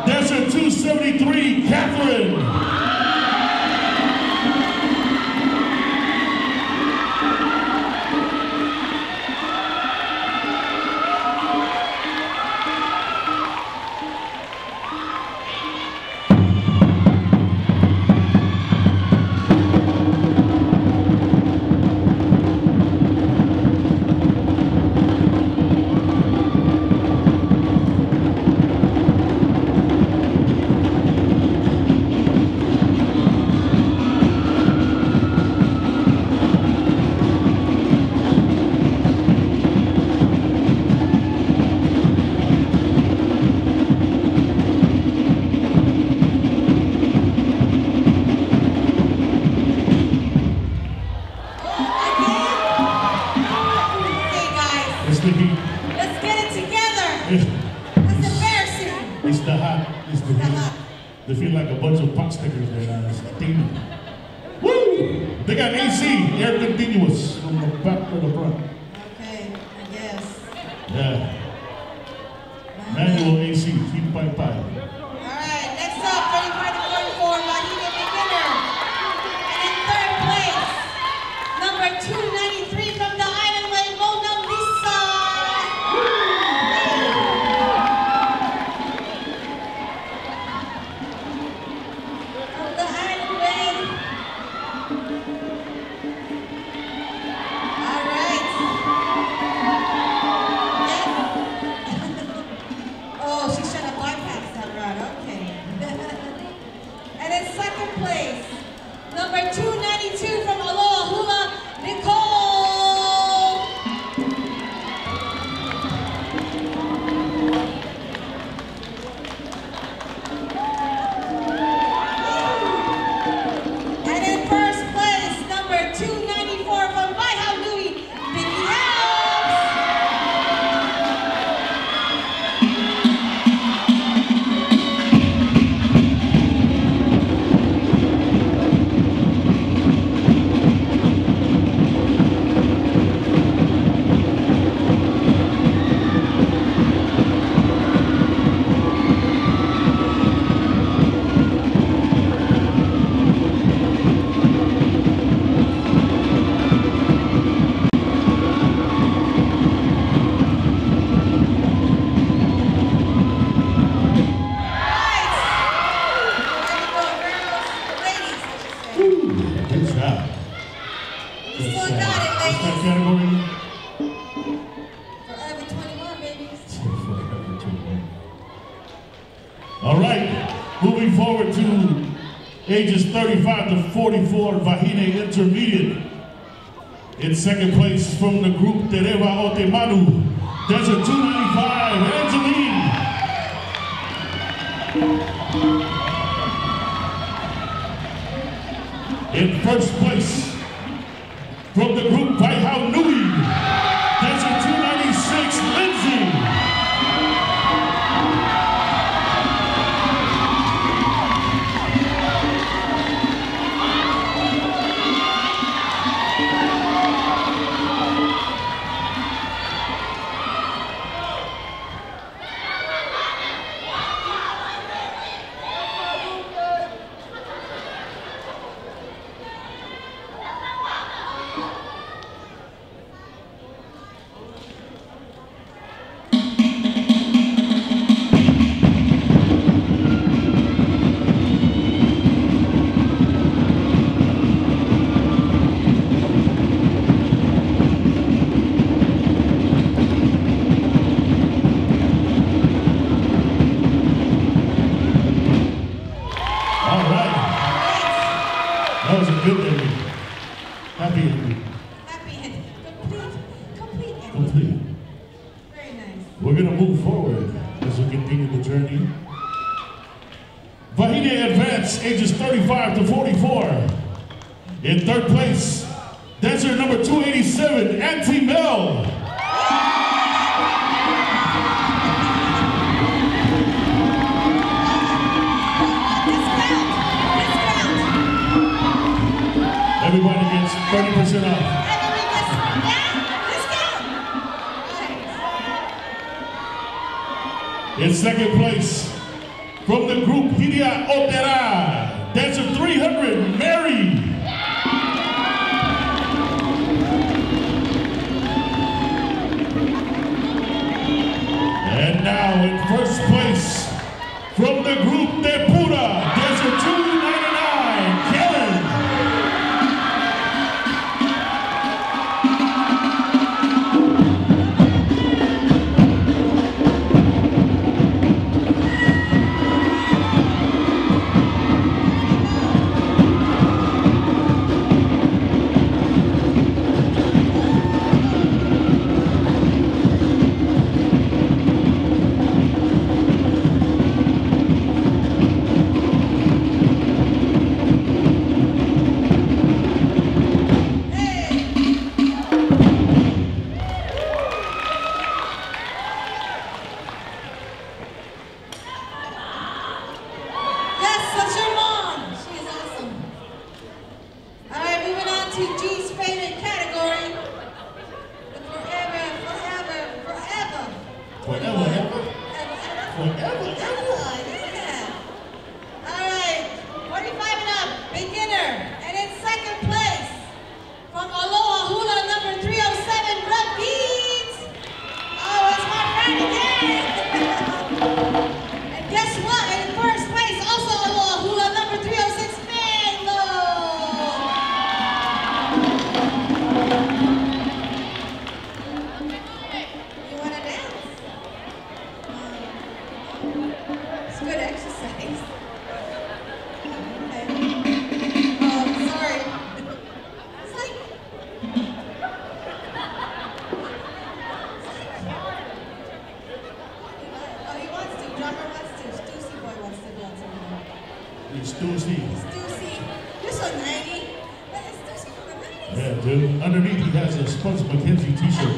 that's a 273, Catherine. They got AC, air continuous, from the back to the front. Okay, I guess. Yeah. Manual AC, 3.5. All right, next up, 35 to 44, Mahina beginner. And in third place, number 293 from the Island Way, Mona Lisa. From the Island Way. All right. Oh, she's trying to bypass that route. Okay. And in second place, number 292 from Ahuroa, Nicole. And in first place, number 294 from Waihaunui, Vicky House. Good job. You still got it, What's ladies. that category? Forever 21, baby. All right, moving forward to ages 35 to 44, Vahine Intermediate. In second place from the group Tereva Otemanu, Desert 295, Angeline. In first place from the group Waihaunui, Desert 296, Lindsay. That was a good ending. Happy ending. Happy ending. Complete ending. Complete. Very nice. We're going to move forward as we continue the journey. Vahine Advance, ages 35 to 44. In third place, dancer number 287, Auntie Mel. Everybody gets 30% off. In second place, from the group Hiria Otera, dancer 300, Mary. And now in first place, from the group Depura, dancer 299, Karen. to G's favorite category. The forever, forever, forever. Forever, ever? Forever, ever? Yeah. All right, 45 and up, beginner. And in second place, from Aloha Hula number 307, Red Beats. Oh, it's my friend again. And guess what? In first place, also Aloha Hula number 306, Mango. You want to dance? It's good exercise. Okay. Oh, sorry. It's like... Oh, he wants to. Drummer wants to. Stussy boy wants to dance. It's Stussy. Stussy. You're so 90. But it's Stussy from the 90s. Yeah, dude. Underneath he has a Spuds McKenzie t-shirt.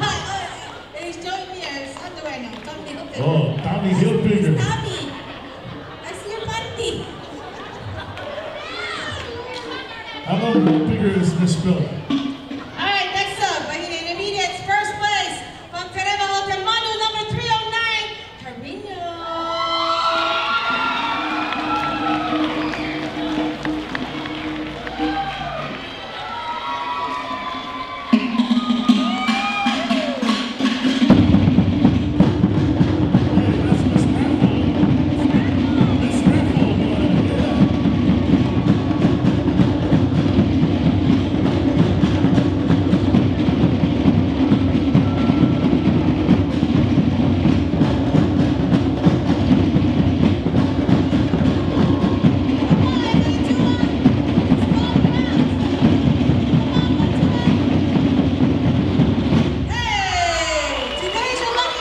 And he's showing me his underwear now. Tommy Hilfiger. Oh, Tommy Hilfiger. Tommy. I see your panty. How about Hilfiger is misspelled? All right, next up, by the intermediates, first place, from Tereva Otemanu, number 309, Carino.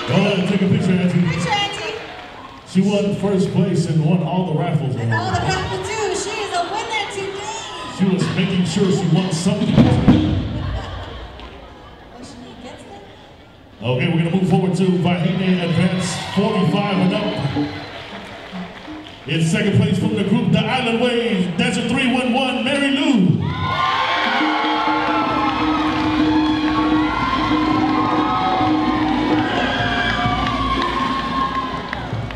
Go ahead, take a picture, Auntie. Picture, Auntie. She won first place and won all the raffles. And all the raffle too. She is a winner today. She was making sure she won something. Oh, she gets it? Okay, we're gonna move forward to Vahine Advance 45 and up. In second place from the group, The Island Waves, Desert 311, Mary Lou.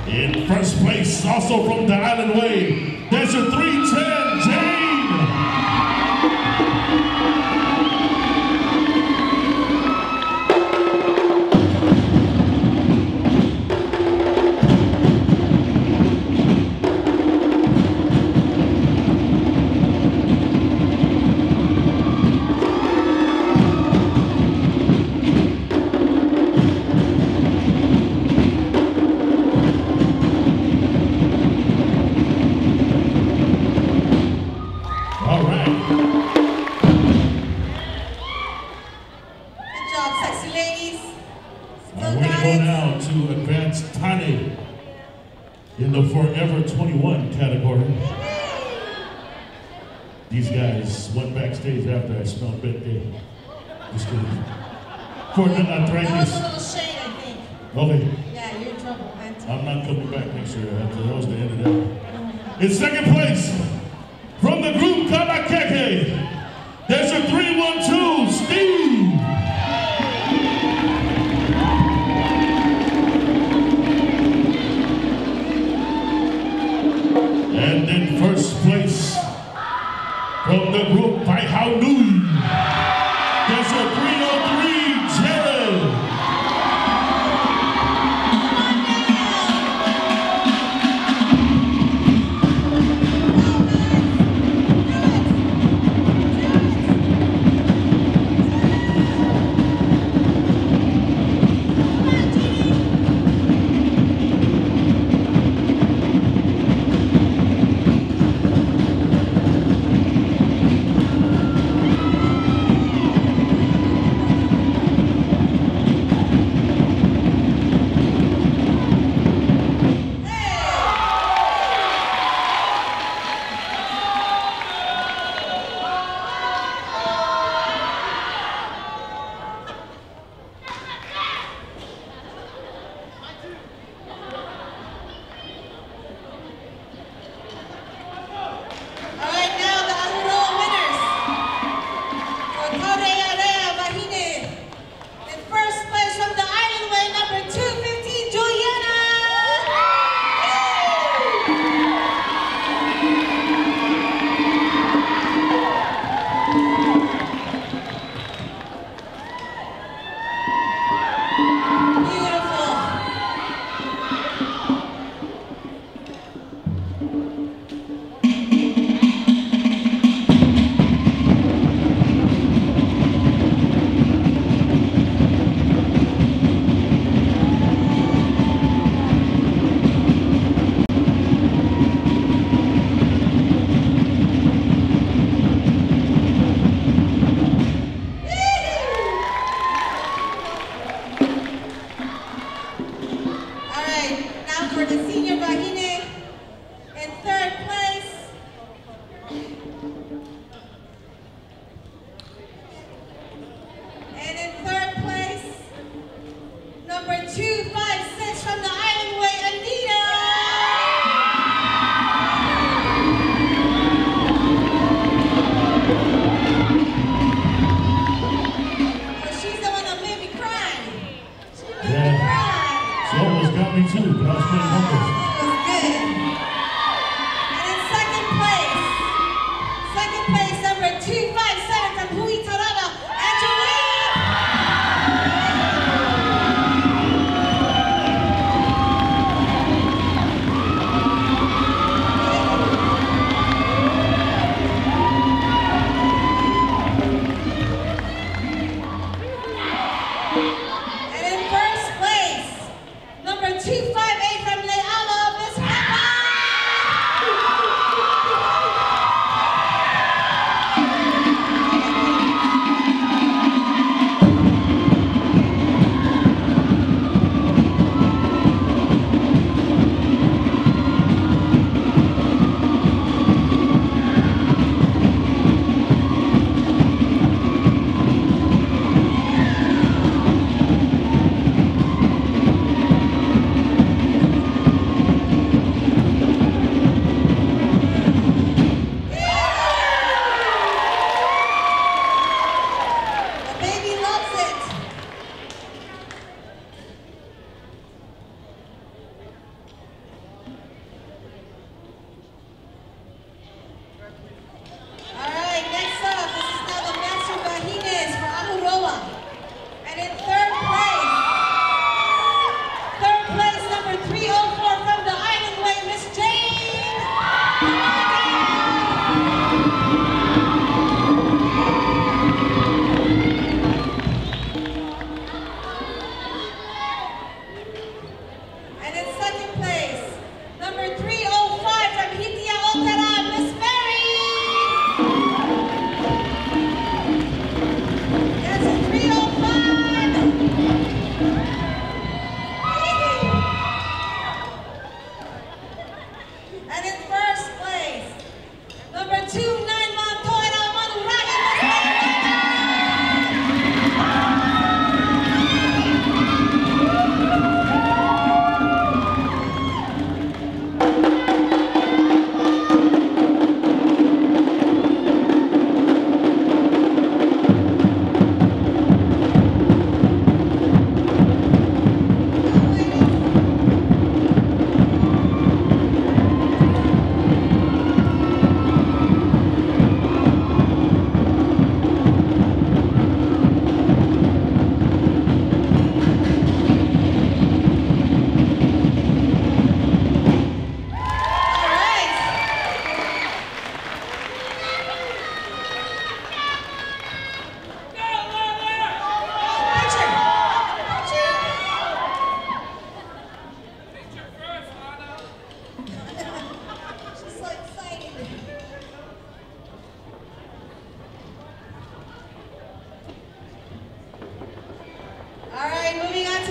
In first place, also from the Island Way, Desert 310, Jane. All right. Good job, sexy ladies. We're going to go now to Advanced Tane in the Forever 21 category. These guys went backstage after I smelled bad day. Just kidding. For the That was arthritis. a little shade, I think. Okay, Yeah, you're in trouble, Auntie. I'm not coming back next year. That was the end of that. In second place, from the group Kamakeke, there's a 312, Steve. And in first place, from the group Paihaunui, there's a 303, Jared.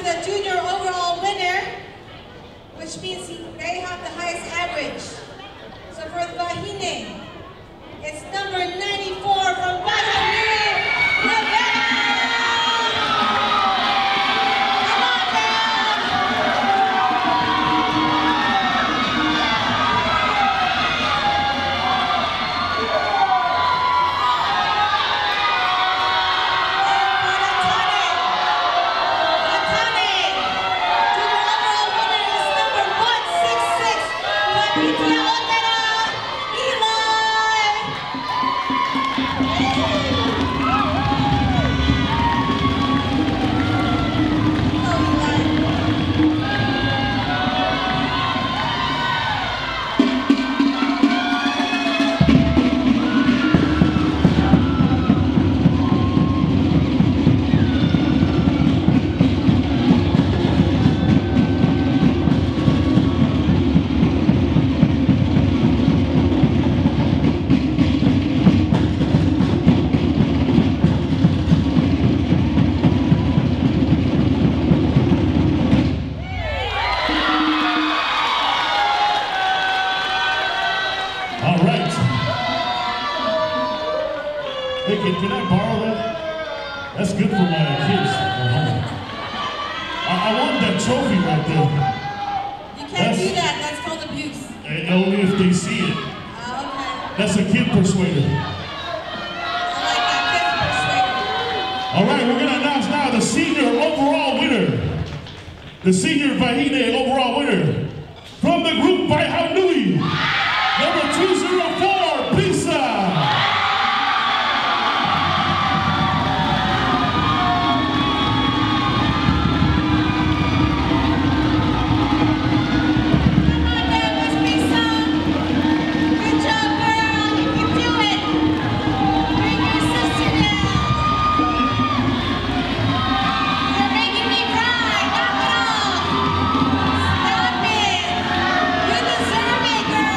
the junior overall winner, which means they have the highest average. So for the Vahine, it's number 94 from Manahere, Nevada! Can I borrow that? That's good for my kids. I want that trophy right there. You can't do that. That's called abuse. Only if they see it. Okay. That's a kid persuader. I like that, kid persuader. All right, we're going to announce now the senior overall winner. The senior Vahine overall winner. From the group by Haunui, number 204, Pisa. Stop it! You deserve it, girl!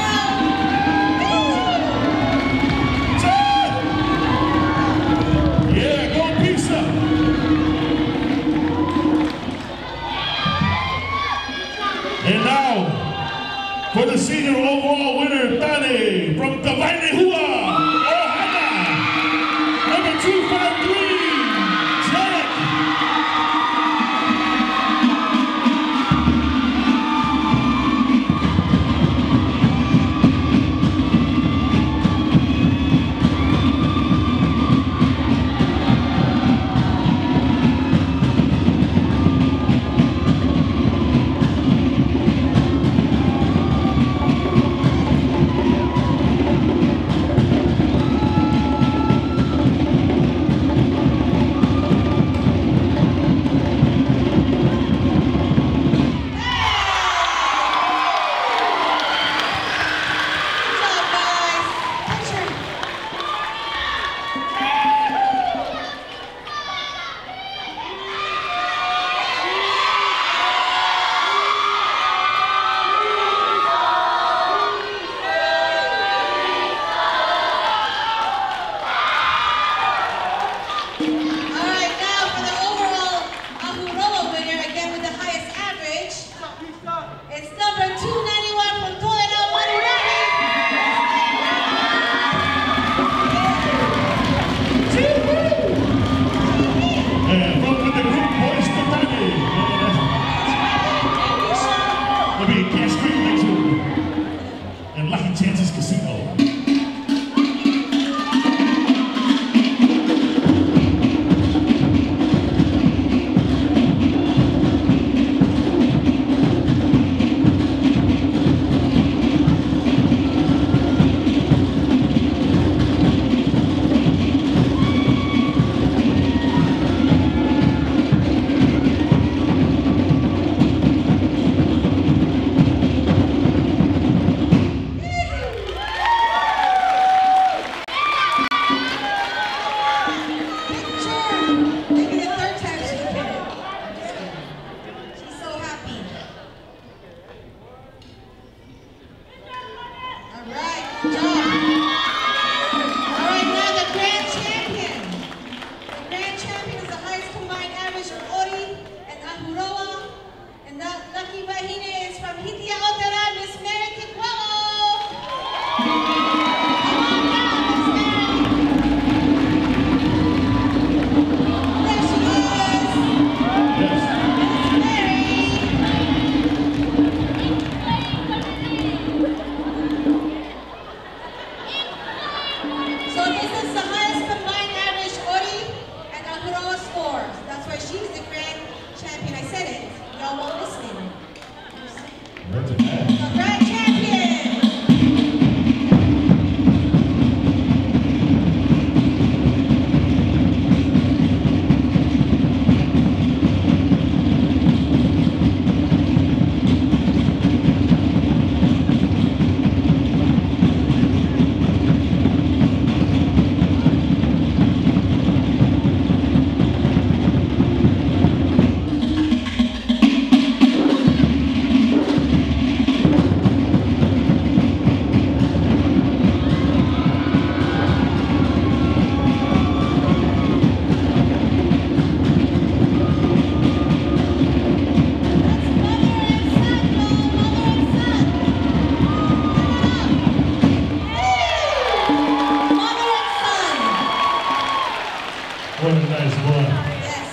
What a nice boy. Yes.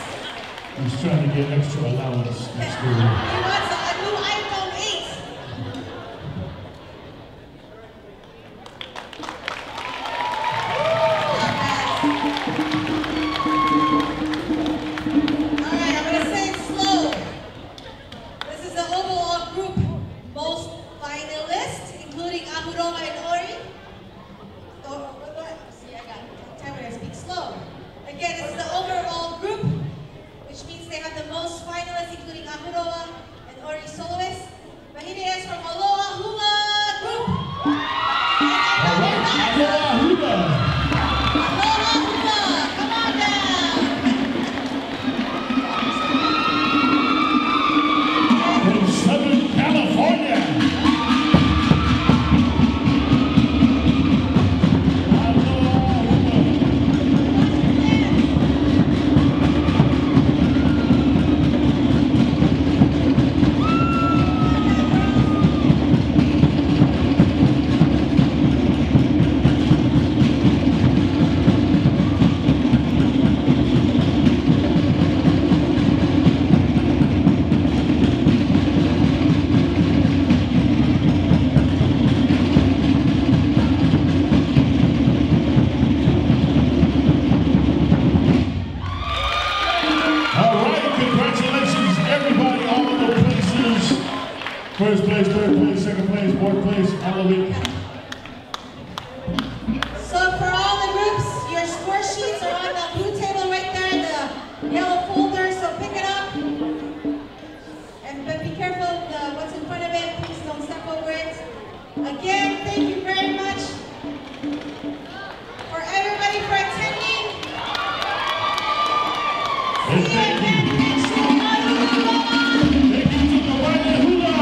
He's trying to get extra allowance at school. He wants a new iPhone 8. Alright, I'm going to say it slow. This is the overall group most finalists, including Ahuroa and Ori. See, I got time when I speak slow. Again, this is the overall group, which means they have the most finalists, including Ahuroa and Ori Soloist. Manahere is from Aloha Hula Group. Aloha Hula! Aloha Hula, come on down. From Southern California. First place, third place, second place, fourth place, hallelujah. So for all the groups, your score sheets are on the blue table right there in the yellow folder, so pick it up. But be careful of what's in front of it, please don't step over it. Again, thank you very much for everybody for attending. See you again next year. Thank you to the Hula.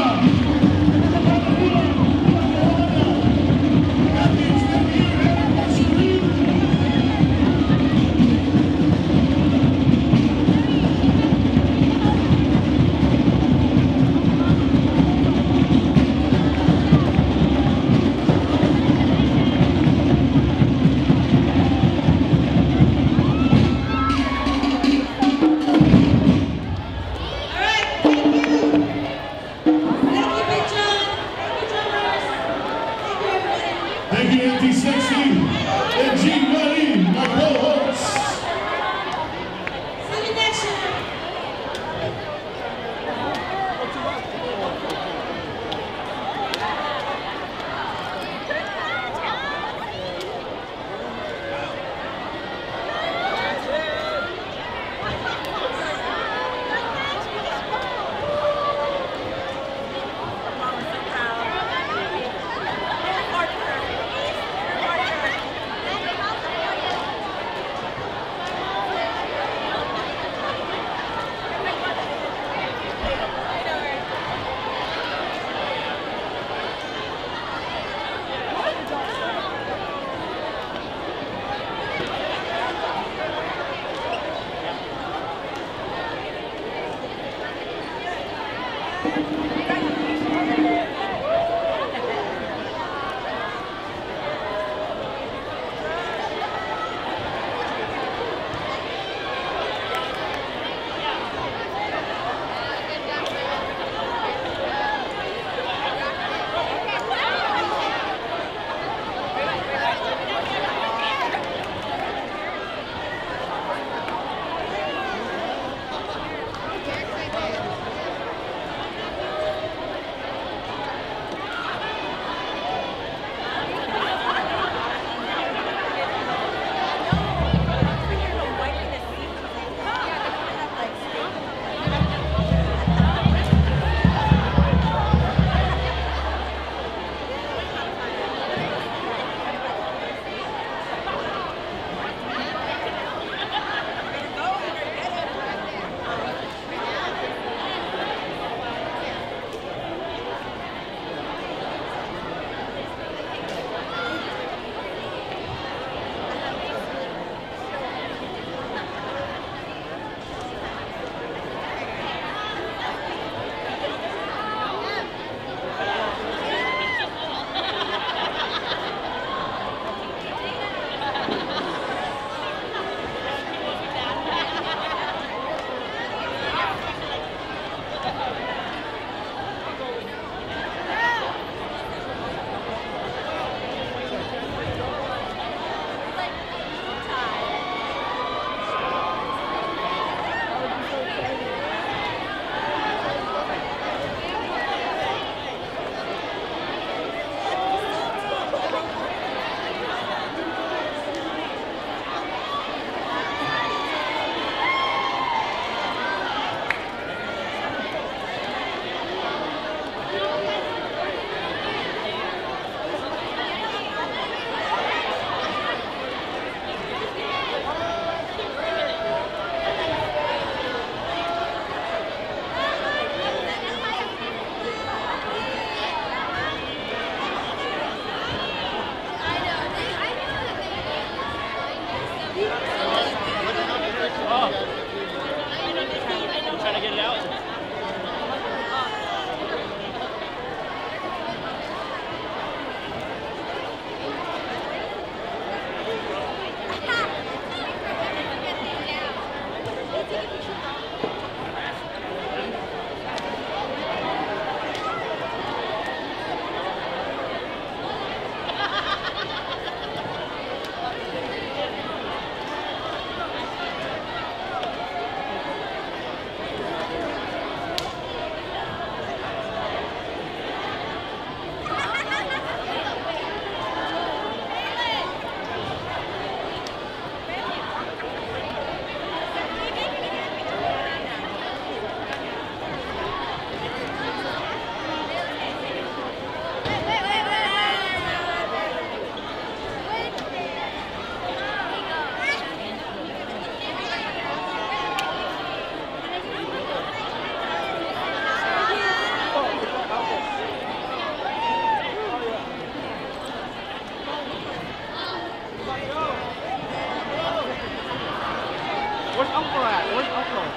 Where's Uncle at? Where's Uncle?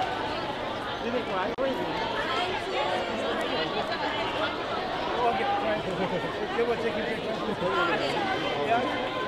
You think right? Where is he? Oh, get right. Good one, taking pictures. Yeah.